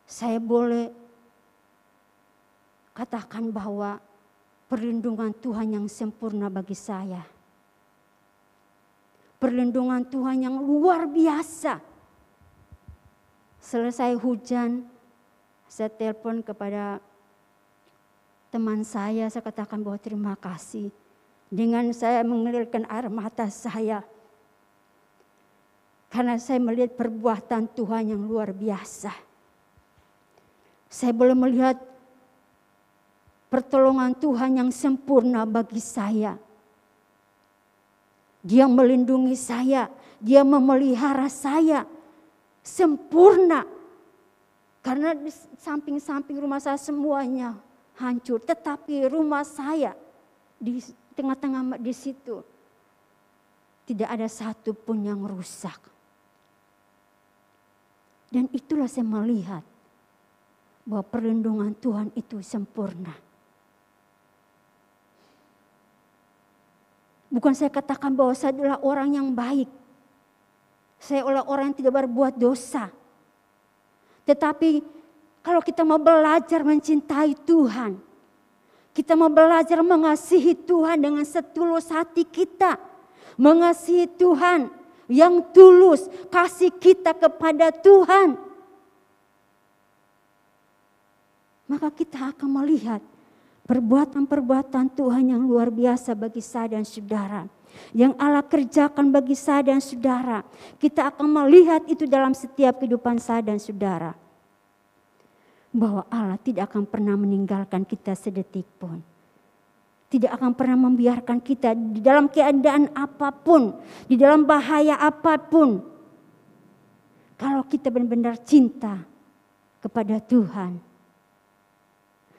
saya boleh katakan bahwa perlindungan Tuhan yang sempurna bagi saya. Perlindungan Tuhan yang luar biasa. Selesai hujan, saya telepon kepada teman saya katakan bahwa terima kasih. Dengan saya mengalirkan air mata saya. Karena saya melihat perbuatan Tuhan yang luar biasa. Saya boleh melihat pertolongan Tuhan yang sempurna bagi saya. Dia melindungi saya, Dia memelihara saya sempurna. Karena di samping-samping rumah saya semuanya hancur, tetapi rumah saya di tengah-tengah di situ tidak ada satu pun yang rusak. Dan itulah saya melihat bahwa perlindungan Tuhan itu sempurna. Bukan saya katakan bahwa saya adalah orang yang baik. Saya adalah orang yang tidak berbuat dosa. Tetapi kalau kita mau belajar mencintai Tuhan, kita mau belajar mengasihi Tuhan dengan setulus hati kita. Mengasihi Tuhan yang tulus, kasih kita kepada Tuhan. Maka kita akan melihat perbuatan-perbuatan Tuhan yang luar biasa bagi saya dan saudara. Yang Allah kerjakan bagi saya dan saudara. Kita akan melihat itu dalam setiap kehidupan saya dan saudara. Bahwa Allah tidak akan pernah meninggalkan kita sedetik pun. Tidak akan pernah membiarkan kita di dalam keadaan apapun. Di dalam bahaya apapun. Kalau kita benar-benar cinta kepada Tuhan.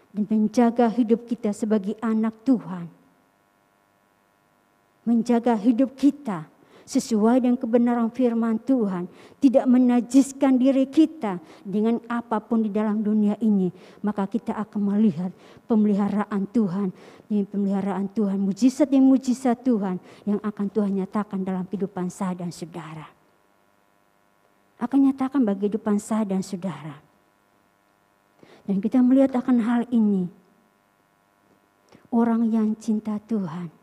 Dan menjaga hidup kita sebagai anak Tuhan. Menjaga hidup kita sesuai dengan kebenaran firman Tuhan. Tidak menajiskan diri kita dengan apapun di dalam dunia ini. Maka kita akan melihat pemeliharaan Tuhan. Demi pemeliharaan Tuhan, mujizat demi mujizat Tuhan yang akan Tuhan nyatakan dalam kehidupan saya dan saudara. Akan nyatakan bagi kehidupan saya dan saudara. Dan kita melihat akan hal ini. Orang yang cinta Tuhan.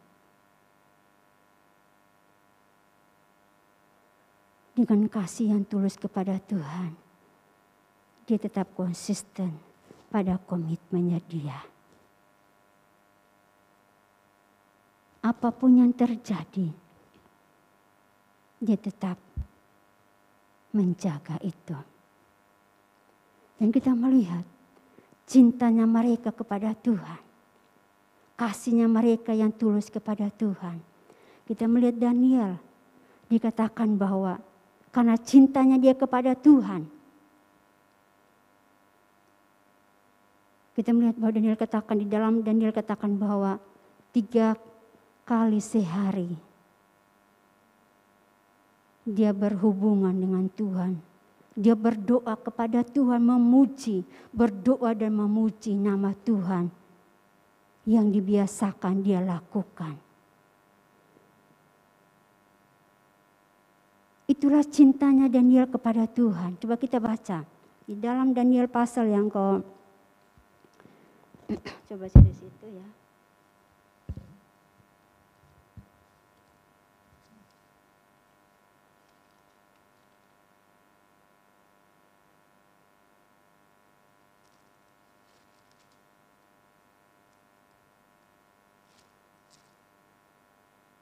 Dengan kasih yang tulus kepada Tuhan. Dia tetap konsisten pada komitmennya dia. Apapun yang terjadi. Dia tetap menjaga itu. Dan kita melihat. Cintanya mereka kepada Tuhan. Kasihnya mereka yang tulus kepada Tuhan. Kita melihat Daniel. Dikatakan bahwa karena cintanya dia kepada Tuhan. Kita melihat bahwa Daniel katakan di dalam Daniel katakan bahwa 3 kali sehari. Dia berhubungan dengan Tuhan. Dia berdoa kepada Tuhan, memuji, berdoa dan memuji nama Tuhan yang dibiasakan dia lakukan. Itulah cintanya Daniel kepada Tuhan. Coba kita baca di dalam Daniel pasal yang coba baca di situ ya.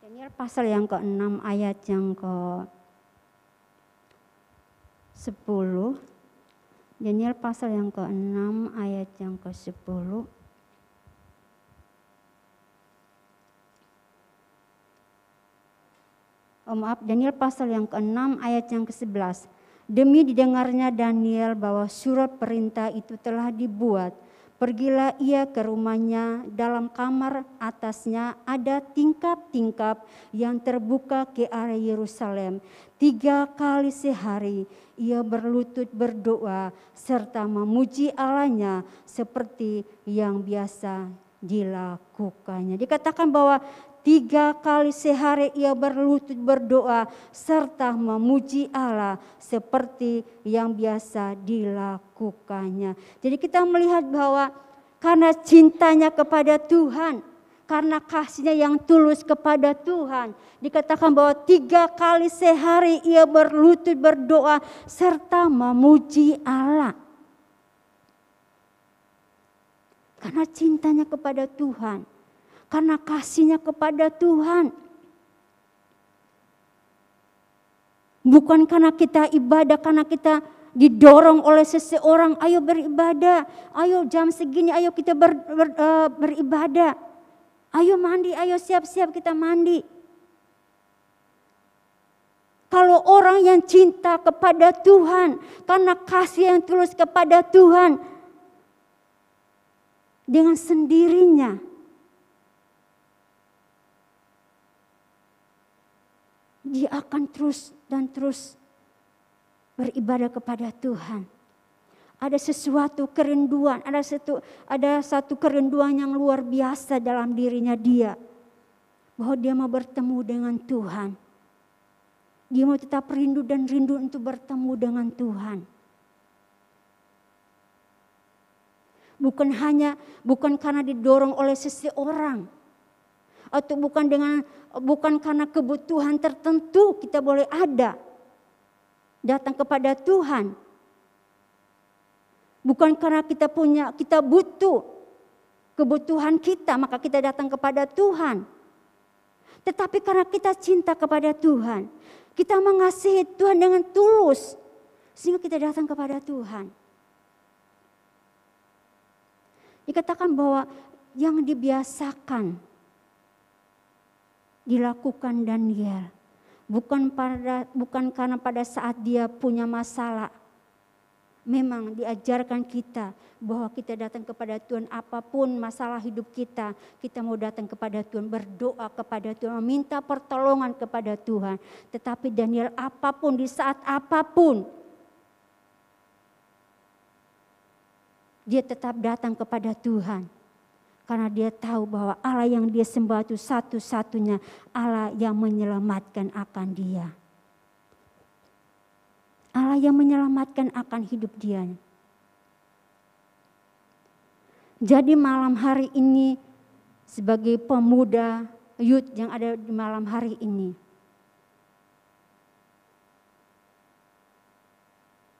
Daniel pasal yang ke-6 ayat yang ke-10. Daniel pasal yang ke-6 ayat yang ke-10. Daniel pasal yang ke-6 ayat yang ke-11. Demi didengarnya Daniel bahwa surat perintah itu telah dibuat. Pergilah ia ke rumahnya, dalam kamar atasnya ada tingkap-tingkap yang terbuka ke arah Yerusalem. 3 kali sehari ia berlutut berdoa serta memuji Allahnya seperti yang biasa dilakukannya. Dikatakan bahwa 3 kali sehari ia berlutut berdoa serta memuji Allah seperti yang biasa dilakukannya. Jadi kita melihat bahwa karena cintanya kepada Tuhan, karena kasihnya yang tulus kepada Tuhan, dikatakan bahwa 3 kali sehari ia berlutut berdoa serta memuji Allah. Karena cintanya kepada Tuhan. Karena kasihnya kepada Tuhan. Bukan karena kita ibadah, karena kita didorong oleh seseorang, ayo beribadah, ayo jam segini, ayo kita beribadah. Ayo mandi, ayo siap-siap kita mandi. Kalau orang yang cinta kepada Tuhan, karena kasih yang tulus kepada Tuhan, dengan sendirinya dia akan terus dan terus beribadah kepada Tuhan. Ada sesuatu kerinduan, ada satu kerinduan yang luar biasa dalam dirinya dia. Bahwa dia mau bertemu dengan Tuhan. Dia mau tetap rindu dan rindu untuk bertemu dengan Tuhan. Bukan karena didorong oleh seseorang. Atau bukan karena kebutuhan tertentu kita boleh datang kepada Tuhan. Bukan karena kita butuh kebutuhan kita, maka kita datang kepada Tuhan. Tetapi karena kita cinta kepada Tuhan, kita mengasihi Tuhan dengan tulus, sehingga kita datang kepada Tuhan. Dikatakan bahwa yang dibiasakan dilakukan Daniel, bukan karena pada saat dia punya masalah. Memang diajarkan kita bahwa kita datang kepada Tuhan apapun masalah hidup kita mau datang kepada Tuhan, berdoa kepada Tuhan, meminta pertolongan kepada Tuhan. Tetapi Daniel apapun, di saat apapun, dia tetap datang kepada Tuhan. Karena dia tahu bahwa Allah yang dia sembah itu satu-satunya Allah yang menyelamatkan akan dia. Allah yang menyelamatkan akan hidup dia. Jadi malam hari ini sebagai pemuda youth yang ada di malam hari ini.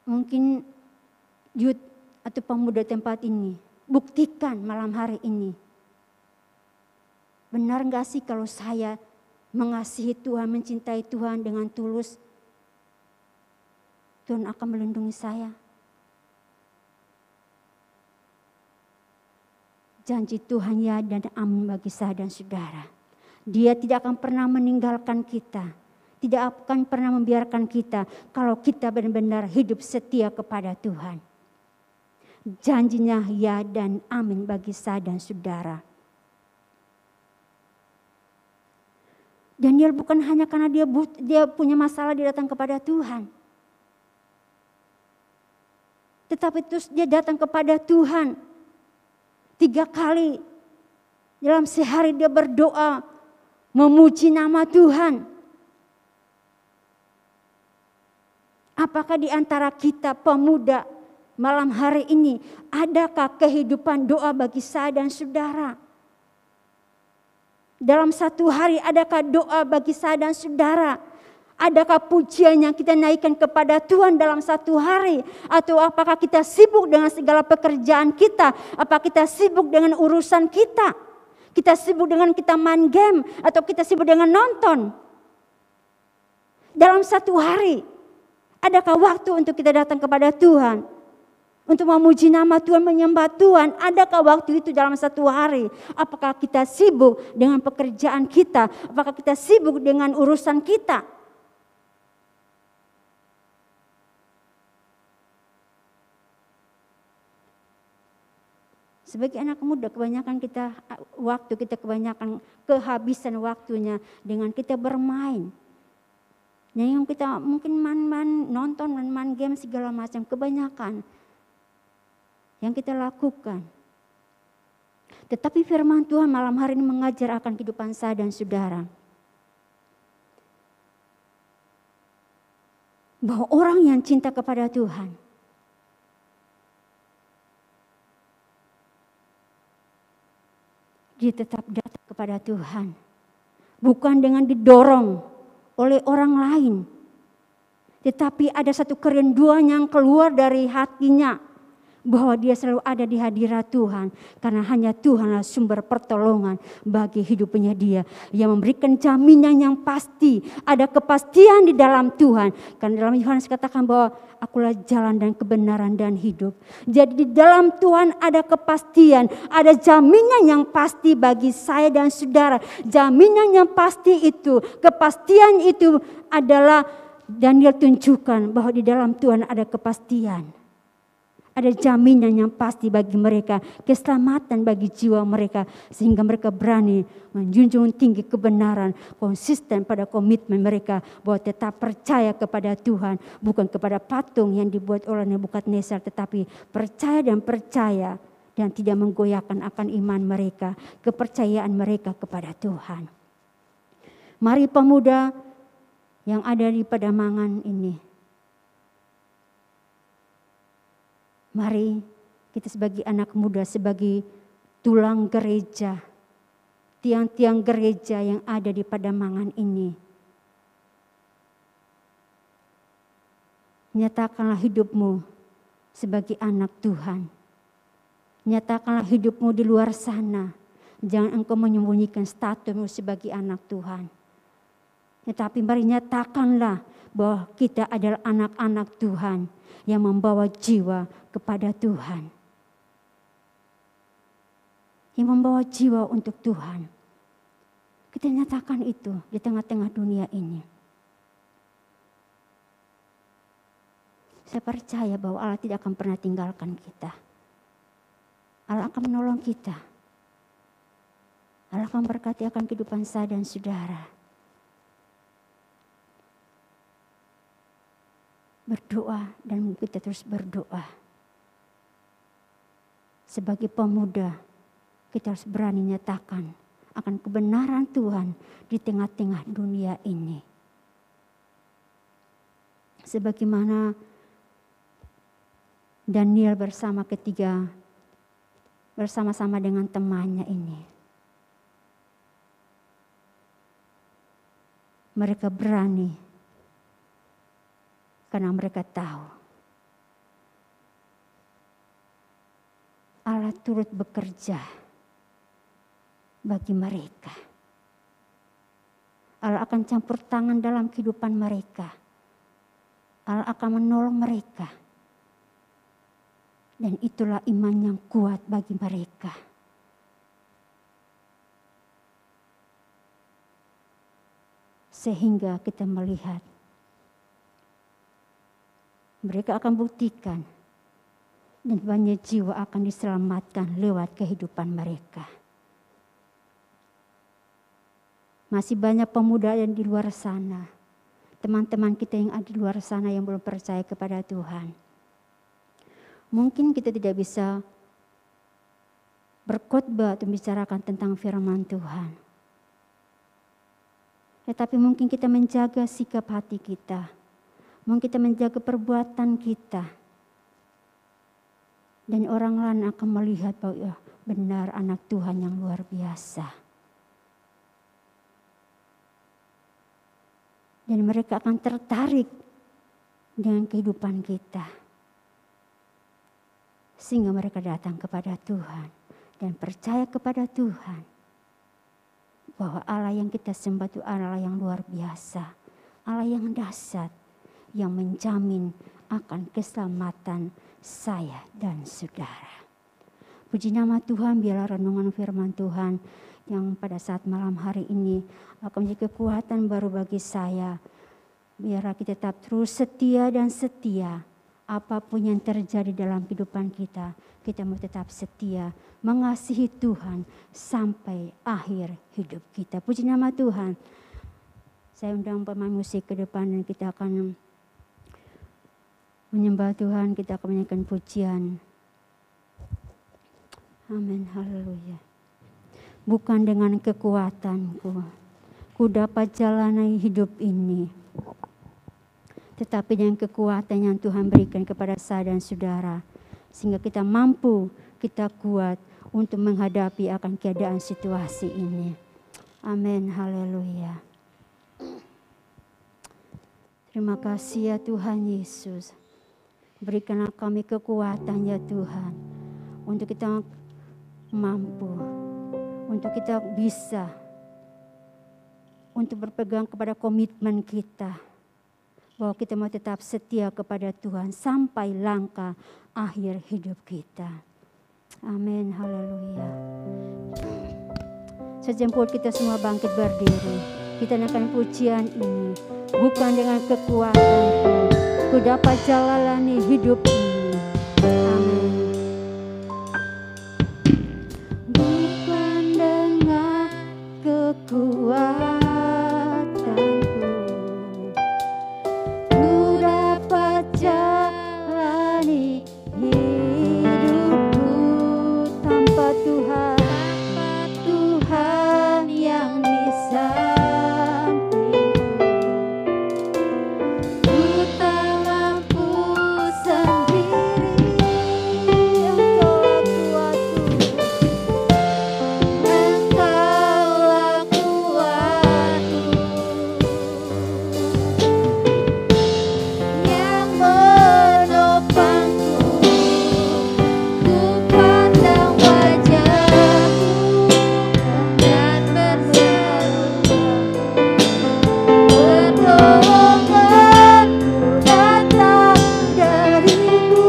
Mungkin youth atau pemuda tempat ini, buktikan malam hari ini. Benar gak sih kalau saya mengasihi Tuhan, mencintai Tuhan dengan tulus? Tuhan akan melindungi saya. Janji Tuhan ya dan amin bagi saya dan saudara. Dia tidak akan pernah meninggalkan kita. Tidak akan pernah membiarkan kita kalau kita benar-benar hidup setia kepada Tuhan. Janjinya ya dan amin bagi saya dan saudara. Daniel bukan hanya karena dia punya masalah dia datang kepada Tuhan. Tetapi terus dia datang kepada Tuhan 3 kali. Dalam sehari dia berdoa, memuji nama Tuhan. Apakah di antara kita pemuda malam hari ini, adakah kehidupan doa bagi saya dan saudara? Dalam satu hari adakah doa bagi saya dan saudara? Adakah pujian yang kita naikkan kepada Tuhan dalam satu hari? Atau apakah kita sibuk dengan segala pekerjaan kita? Apakah kita sibuk dengan urusan kita? Kita sibuk dengan kita main game? Atau kita sibuk dengan nonton? Dalam satu hari, adakah waktu untuk kita datang kepada Tuhan? Untuk memuji nama Tuhan, menyembah Tuhan. Adakah waktu itu dalam satu hari? Apakah kita sibuk dengan pekerjaan kita? Apakah kita sibuk dengan urusan kita? Sebagai anak muda kebanyakan kita kebanyakan kehabisan waktunya dengan kita bermain. Yang kita mungkin nonton, main game segala macam, kebanyakan yang kita lakukan. Tetapi firman Tuhan malam hari ini mengajar akan kehidupan saya dan saudara. Bahwa orang yang cinta kepada Tuhan, dia tetap datang kepada Tuhan. Bukan dengan didorong oleh orang lain. Tetapi ada satu kerinduan yang keluar dari hatinya. Bahwa dia selalu ada di hadirat Tuhan. Karena hanya Tuhanlah sumber pertolongan bagi hidupnya dia. Yang memberikan jaminan yang pasti. Ada kepastian di dalam Tuhan. Karena dalam Yohanes katakan bahwa akulah jalan dan kebenaran dan hidup. Jadi di dalam Tuhan ada kepastian. Ada jaminan yang pasti bagi saya dan saudara. Jaminan yang pasti itu, kepastian itu adalah Daniel tunjukkan bahwa di dalam Tuhan ada kepastian. Ada jaminan yang pasti bagi mereka, keselamatan bagi jiwa mereka, sehingga mereka berani menjunjung tinggi kebenaran, konsisten pada komitmen mereka bahwa tetap percaya kepada Tuhan, bukan kepada patung yang dibuat oleh Nebukadnezar, tetapi percaya dan tidak menggoyahkan akan iman mereka, kepercayaan mereka kepada Tuhan. Mari pemuda yang ada di Pademangan ini, mari kita sebagai anak muda, sebagai tulang gereja, tiang-tiang gereja yang ada di Pademangan ini, nyatakanlah hidupmu sebagai anak Tuhan. Nyatakanlah hidupmu di luar sana. Jangan engkau menyembunyikan statusmu sebagai anak Tuhan. Tetapi mari nyatakanlah bahwa kita adalah anak-anak Tuhan yang membawa jiwa kepada Tuhan. Yang membawa jiwa untuk Tuhan. Kita nyatakan itu di tengah-tengah dunia ini. Saya percaya bahwa Allah tidak akan pernah tinggalkan kita. Allah akan menolong kita. Allah akan berkati akan kehidupan saya dan saudara. Berdoa dan kita terus berdoa. Sebagai pemuda, kita harus berani nyatakan akan kebenaran Tuhan di tengah-tengah dunia ini. Sebagaimana Daniel bersama-sama dengan temannya ini. Mereka berani karena mereka tahu Allah turut bekerja bagi mereka. Allah akan campur tangan dalam kehidupan mereka. Allah akan menolong mereka. Dan itulah iman yang kuat bagi mereka. Sehingga kita melihat mereka akan buktikan dan banyak jiwa akan diselamatkan lewat kehidupan mereka. Masih banyak pemuda yang di luar sana, teman-teman kita yang ada di luar sana yang belum percaya kepada Tuhan. Mungkin kita tidak bisa berkhotbah atau membicarakan tentang firman Tuhan. Tetapi mungkin kita menjaga sikap hati kita. Mungkin kita menjaga perbuatan kita. Dan orang lain akan melihat bahwa benar anak Tuhan yang luar biasa. Dan mereka akan tertarik dengan kehidupan kita. Sehingga mereka datang kepada Tuhan dan percaya kepada Tuhan. Bahwa Allah yang kita sembah itu Allah yang luar biasa. Allah yang dahsyat. Yang menjamin akan keselamatan saya dan saudara. Puji nama Tuhan, biarlah renungan firman Tuhan yang pada saat malam hari ini akan menjadi kekuatan baru bagi saya. Biarlah kita tetap terus setia dan setia. Apapun yang terjadi dalam kehidupan kita, kita mau tetap setia mengasihi Tuhan sampai akhir hidup kita. Puji nama Tuhan. Saya undang pemain musik ke depan dan kita akan menyembah Tuhan, kita akan menyanyikan pujian. Amin, haleluya. Bukan dengan kekuatanku, ku dapat jalani hidup ini. Tetapi dengan kekuatan yang Tuhan berikan kepada saya dan saudara. Sehingga kita mampu, kita kuat untuk menghadapi akan keadaan situasi ini. Amin, haleluya. Terima kasih ya Tuhan Yesus. Berikanlah kami kekuatan ya Tuhan. Untuk kita mampu. Untuk kita bisa. Untuk berpegang kepada komitmen kita. Bahwa kita mau tetap setia kepada Tuhan. Sampai langkah akhir hidup kita. Amin. Haleluya. Sejemput kita semua bangkit berdiri. Kita naikkan pujian ini. Bukan dengan kekuatanku ku dapat jalani hidup ini. Amin. Bukan dengan kekuatanku ku dapat jalani hidupku tanpa Tuhan, Tuhan yang di sampingku. Ku tak mampu sendiri, Engkaulah kuatku, Engkaulah kuatku yang menopangku. Ku pandang wajah-Mu dan berseru, pertolonganku datang dari-Mu.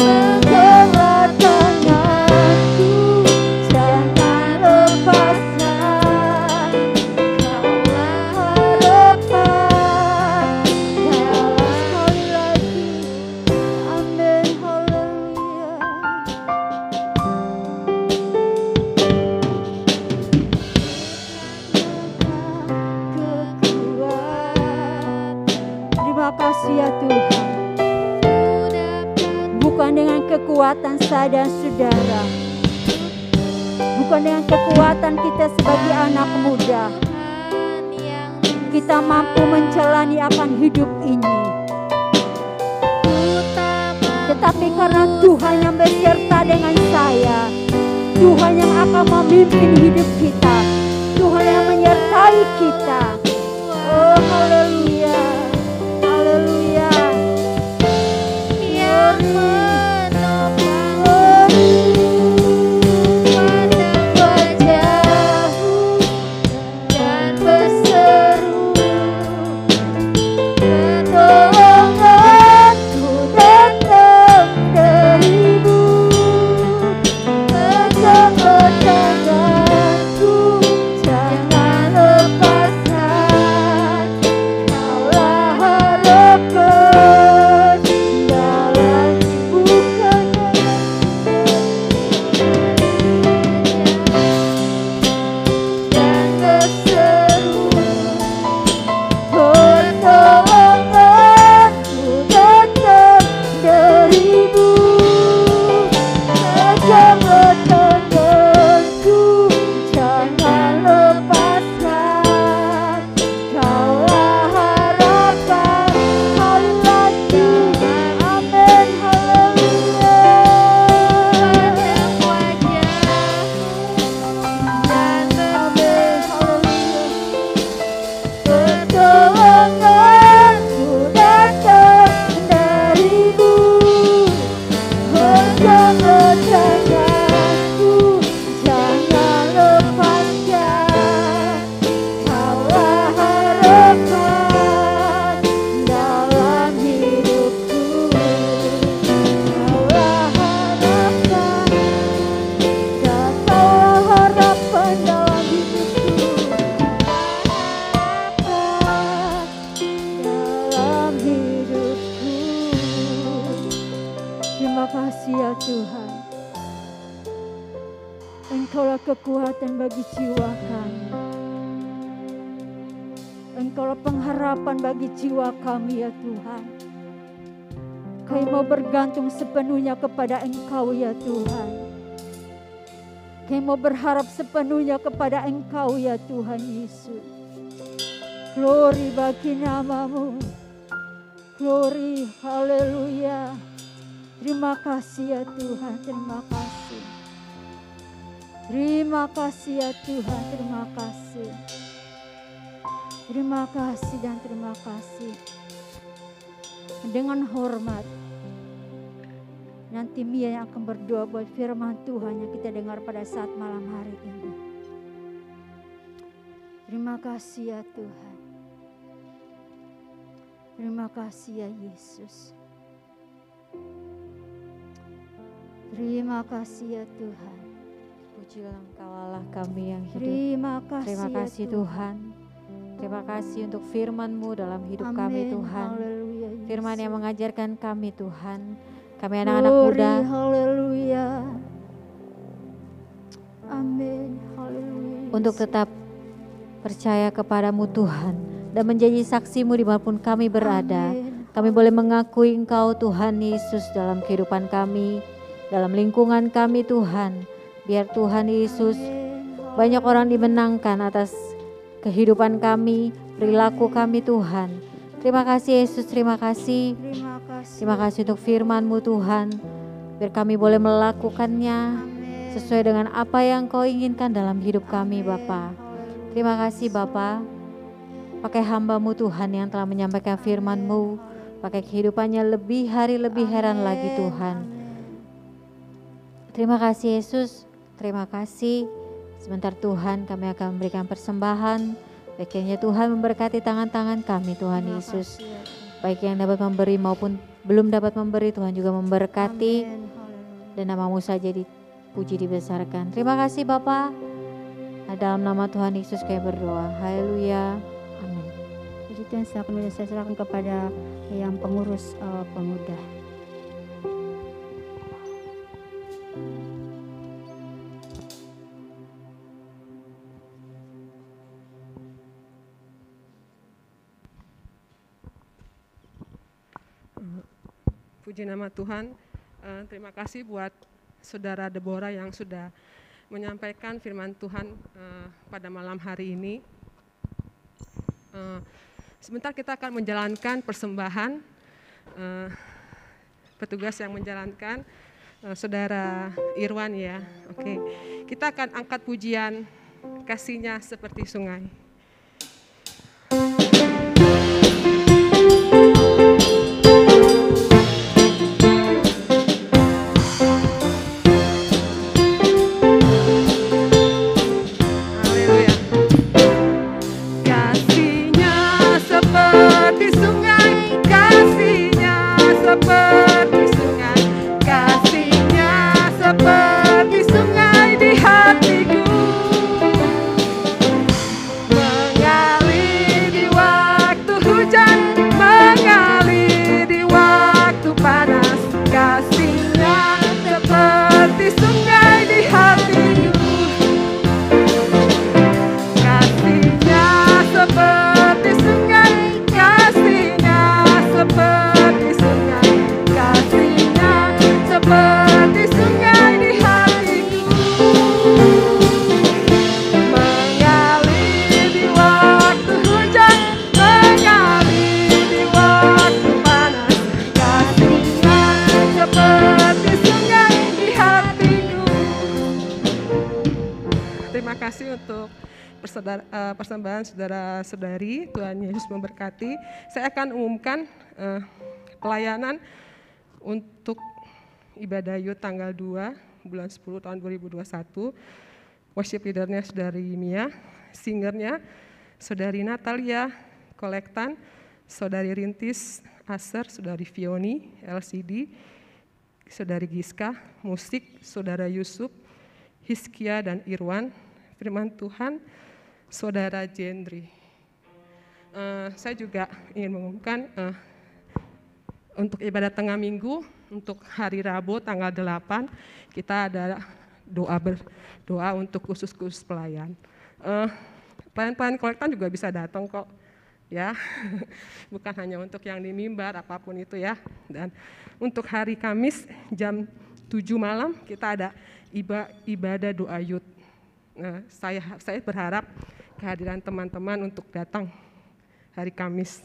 Peganglah tanganku, jangan lepaskan. Kaulah harapan. Sekali lagi, amin, haleluya. Terima kasih ya Tuhan. Bukan dengan kekuatan saya dan saudara, bukan dengan kekuatan kita sebagai anak muda, kita mampu menjalani akan hidup ini. Tetapi karena Tuhan yang beserta dengan saya, Tuhan yang akan memimpin hidup kita, Tuhan yang menyertai kita. Oh haleluya, haleluya. Yang menopang pandang wajah-Mu dan berseru, pertolonganku datang dari-Mu. Peganglah tanganku, jangan lepaskan. Kaulah harapan dalam bukan dan berseru, pertolonganku datang dari-Mu. Peganglah tanganku, jangan lepaskan. Kaulah harapan. Sekali lagi, amin, haleluya. Pandang wajah-Mu dan berseru, pertolonganku datang dari-Mu. Peganglah tanganku, jangan lepaskan. Kaulah harapan dalam hidupku. Kaulah harapan, Kaulah harapan dalam hidupku. Dalam hidupku. Terima kasih ya Tuhan. Engkaulah kekuatan bagi jiwa kami. Engkaulah pengharapan bagi jiwa kami ya Tuhan. Kami mau bergantung sepenuhnya kepada Engkau ya Tuhan. Kami mau berharap sepenuhnya kepada Engkau ya Tuhan Yesus. Glory bagi nama-Mu. Glory, haleluya. Terima kasih ya Tuhan, terima kasih. Terima kasih ya Tuhan, terima kasih. Terima kasih dan terima kasih. Dengan hormat, nanti Mia yang akan berdoa buat firman Tuhan yang kita dengar pada saat malam hari ini. Terima kasih ya Tuhan. Terima kasih ya Yesus. Terima kasih ya Tuhan. Pujilah Engkau Allah kami yang hidup. Terima kasih Terima kasih Tuhan. Terima kasih untuk firman-Mu dalam hidup kami Tuhan. Haleluya, Yesus. Firman yang mengajarkan kami Tuhan. Kami anak-anak muda. Haleluya. Amin. Haleluya. Untuk tetap percaya kepadamu Tuhan. Dan menjadi saksi-Mu dimanapun kami berada. Amin. Kami boleh mengakui Engkau Tuhan Yesus dalam kehidupan kami. Dalam lingkungan kami Tuhan. Biar Tuhan Yesus banyak orang dimenangkan atas kehidupan kami, perilaku kami Tuhan. Terima kasih Yesus, terima kasih. Terima kasih. Terima kasih untuk firman-Mu Tuhan. Biar kami boleh melakukannya sesuai dengan apa yang Kau inginkan dalam hidup kami Bapa. Terima kasih Bapa. Pakai hamba-Mu Tuhan yang telah menyampaikan firman-Mu. Pakai kehidupannya lebih hari lebih heran lagi Tuhan. Terima kasih Yesus. Terima kasih. Sebentar Tuhan kami akan memberikan persembahan. Baiknya Tuhan memberkati tangan-tangan kami Tuhan Yesus. Baik yang dapat memberi maupun belum dapat memberi, Tuhan juga memberkati. Dan nama-Mu saja dipuji dibesarkan. Terima kasih Bapa. Dalam nama Tuhan Yesus kami berdoa. Haleluya. Amin. Puji Tuhan, saya serahkan kepada yang pengurus pemuda. Puji nama Tuhan. Terima kasih buat Saudara Deborah yang sudah menyampaikan firman Tuhan pada malam hari ini. Sebentar kita akan menjalankan persembahan. Petugas yang menjalankan Saudara Irwan ya. Oke. Kita akan angkat pujian kasihnya seperti sungai. Persembahan saudara-saudari, Tuhan Yesus memberkati. Saya akan umumkan pelayanan untuk ibadah Youth tanggal 2 bulan 10 tahun 2021. Worship leadernya Saudari Mia, singernya Saudari Natalia, kolektan Saudari Rintis, Aser, Saudari Fioni, LCD, Saudari Giska, musik Saudara Yusuf, Hiskia dan Irwan, firman Tuhan Saudara Jendri. Saya juga ingin mengumumkan untuk ibadah tengah minggu, untuk hari Rabu tanggal 8, kita ada doa untuk khusus pelayan. Pelayan-pelayan kolektan juga bisa datang kok, ya. Bukan hanya untuk yang di mimbar, apapun itu ya. Dan untuk hari Kamis jam 7 malam kita ada ibadah doa Youth. Saya berharap kehadiran teman-teman untuk datang hari Kamis.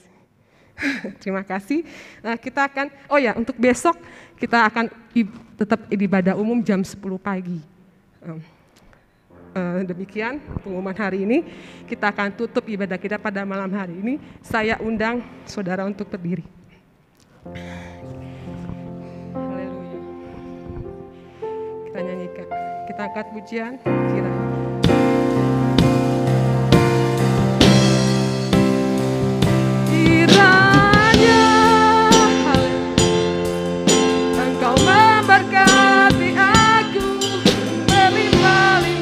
Terima kasih. Kita akan, untuk besok kita akan tetap ibadah umum jam 10 pagi. Demikian pengumuman hari ini. Kita akan tutup ibadah kita pada malam hari ini. Saya undang saudara untuk berdiri. Haleluya. Kita nyanyikan. Kita angkat pujian. Kiranya Engkau memberkati aku berlimpah-limpah.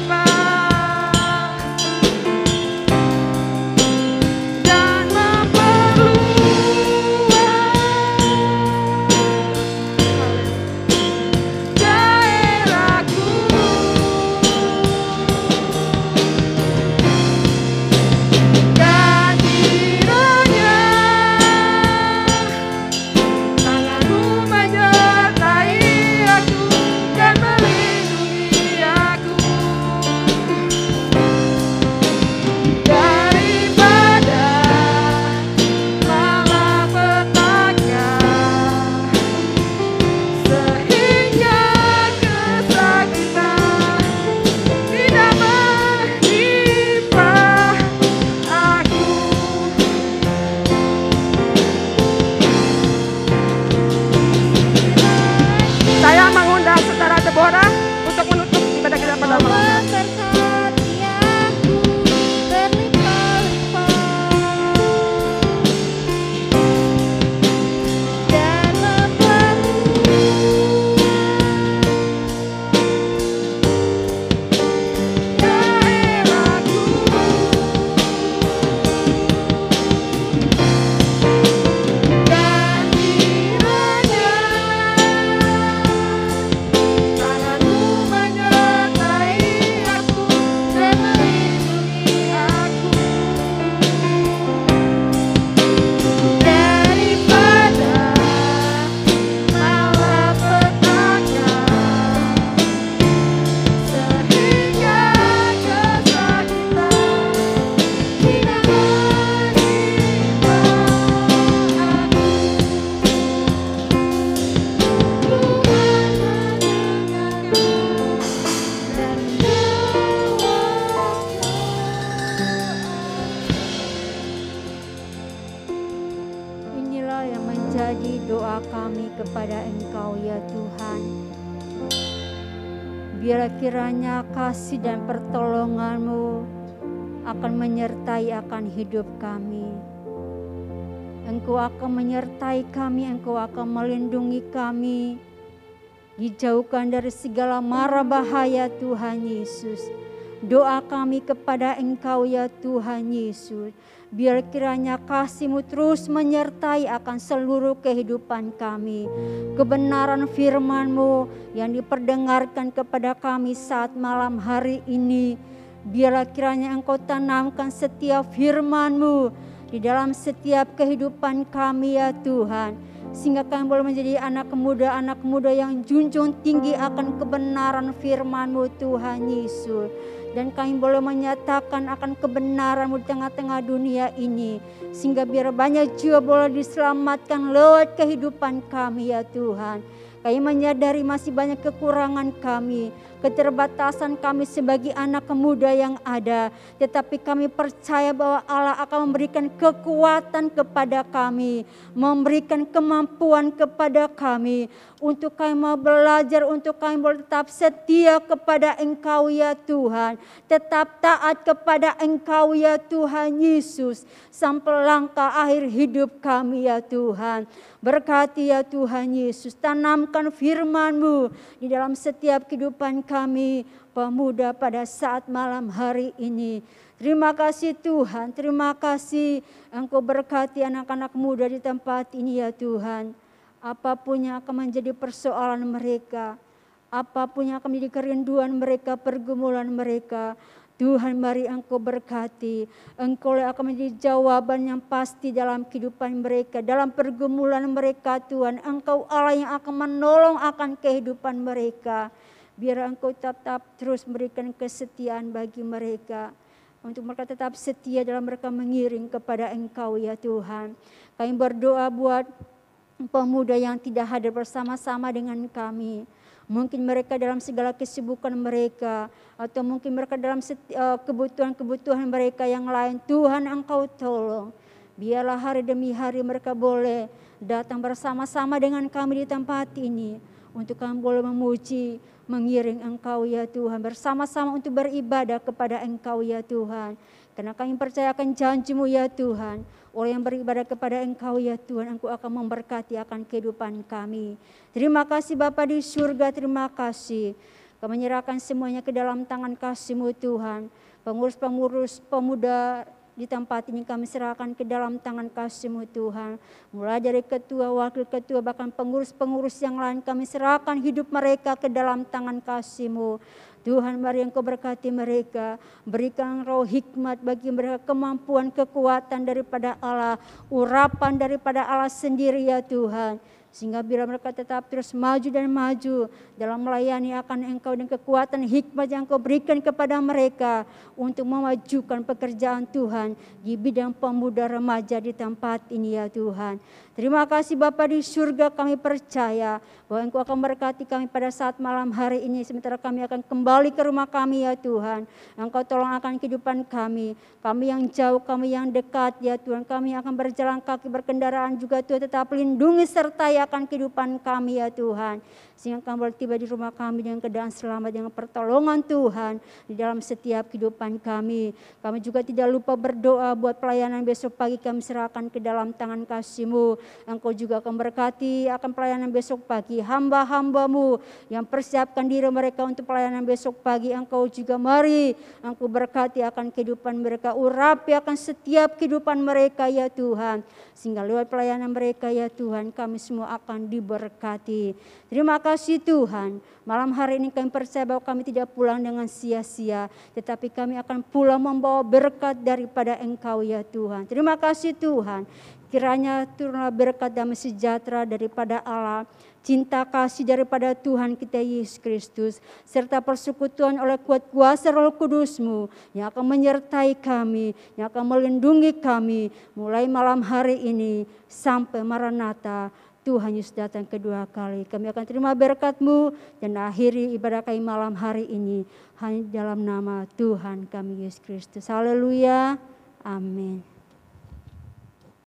kepada Engkau ya Tuhan. Biarlah kiranya kasih dan pertolongan-Mu akan menyertai akan hidup kami. Engkau akan menyertai kami, Engkau akan melindungi kami. Dijauhkan dari segala mara bahaya Tuhan Yesus. Doa kami kepada Engkau ya Tuhan Yesus. Biar kiranya kasih-Mu terus menyertai akan seluruh kehidupan kami. Kebenaran firman-Mu yang diperdengarkan kepada kami saat malam hari ini. Biarlah kiranya Engkau tanamkan setiap firman-Mu di dalam setiap kehidupan kami ya Tuhan. Sehingga kami boleh menjadi anak muda yang junjung tinggi akan kebenaran firman-Mu Tuhan Yesus. Dan kami boleh menyatakan akan kebenaran-Mu di tengah-tengah dunia ini. Sehingga biar banyak jiwa boleh diselamatkan lewat kehidupan kami ya Tuhan. Kami menyadari masih banyak kekurangan kami, keterbatasan kami sebagai anak muda yang ada. Tetapi kami percaya bahwa Allah akan memberikan kekuatan kepada kami, memberikan kemampuan kepada kami. Untuk kami mau belajar, untuk kami boleh tetap setia kepada Engkau ya Tuhan. Tetap taat kepada Engkau ya Tuhan Yesus. Sampai langkah akhir hidup kami ya Tuhan. Berkati ya Tuhan Yesus, tanamkan firman-Mu di dalam setiap kehidupan kami pemuda pada saat malam hari ini. Terima kasih Tuhan, terima kasih Engkau berkati anak-anak muda di tempat ini ya Tuhan. Apapun yang akan menjadi persoalan mereka, apapun yang akan menjadi kerinduan mereka, pergumulan mereka, Tuhan mari Engkau berkati. Engkau akan menjadi jawaban yang pasti dalam kehidupan mereka, dalam pergumulan mereka Tuhan. Engkau Allah yang akan menolong akan kehidupan mereka. Biar Engkau tetap terus memberikan kesetiaan bagi mereka. Untuk mereka tetap setia dalam mereka mengiring kepada Engkau ya Tuhan. Kami berdoa buat pemuda yang tidak hadir bersama-sama dengan kami. Mungkin mereka dalam segala kesibukan mereka, atau mungkin mereka dalam kebutuhan-kebutuhan mereka yang lain. Tuhan Engkau tolong. Biarlah hari demi hari mereka boleh datang bersama-sama dengan kami di tempat ini. Untuk kami boleh memuji, mengiring Engkau ya Tuhan. Bersama-sama untuk beribadah kepada Engkau ya Tuhan. Karena kami percayakan janji-Mu ya Tuhan. Orang yang beribadah kepada Engkau ya Tuhan, Engkau akan memberkati akan kehidupan kami. Terima kasih Bapa di surga, terima kasih. Kami menyerahkan semuanya ke dalam tangan kasih-Mu Tuhan. Pengurus-pengurus pemuda di tempat ini kami serahkan ke dalam tangan kasih-Mu Tuhan. Mulai dari ketua, wakil ketua, bahkan pengurus-pengurus yang lain kami serahkan hidup mereka ke dalam tangan kasih-Mu. Tuhan mari Engkau berkati mereka, berikan roh hikmat bagi mereka, kemampuan, kekuatan daripada Allah, urapan daripada Allah sendiri ya Tuhan. Sehingga bila mereka tetap terus maju dan maju dalam melayani akan Engkau dan kekuatan hikmat yang Engkau berikan kepada mereka untuk memajukan pekerjaan Tuhan di bidang pemuda remaja di tempat ini ya Tuhan. Terima kasih Bapa di surga, kami percaya bahwa Engkau akan berkati kami pada saat malam hari ini. Sementara kami akan kembali ke rumah kami ya Tuhan. Engkau tolong akan kehidupan kami yang jauh, kami yang dekat ya Tuhan. Kami akan berjalan kaki, berkendaraan juga Tuhan, tetap lindungi sertai akan kehidupan kami ya Tuhan. Sehingga kami boleh tiba di rumah kami dengan keadaan selamat, dengan pertolongan Tuhan di dalam setiap kehidupan kami. Kami juga tidak lupa berdoa buat pelayanan besok pagi, kami serahkan ke dalam tangan kasih-Mu. Engkau juga akan berkati akan pelayanan besok pagi hamba-hamba-Mu yang persiapkan diri mereka untuk pelayanan besok pagi. Engkau juga mari Engkau berkati akan kehidupan mereka, urapi akan setiap kehidupan mereka ya Tuhan. Sehingga lewat pelayanan mereka ya Tuhan kami semua akan diberkati. Terima kasih Tuhan. Malam hari ini kami percaya bahwa kami tidak pulang dengan sia-sia, tetapi kami akan pulang membawa berkat daripada Engkau ya Tuhan. Terima kasih Tuhan. Kiranya turunlah berkat damai sejahtera daripada Allah, cinta kasih daripada Tuhan kita Yesus Kristus, serta persekutuan oleh kuat kuasa Roh Kudus-Mu yang akan menyertai kami, yang akan melindungi kami mulai malam hari ini sampai Maranatha Tuhan Yesus datang kedua kali. Kami akan terima berkat-Mu dan akhiri ibadah kami malam hari ini hanya dalam nama Tuhan kami Yesus Kristus. Haleluya. Amin.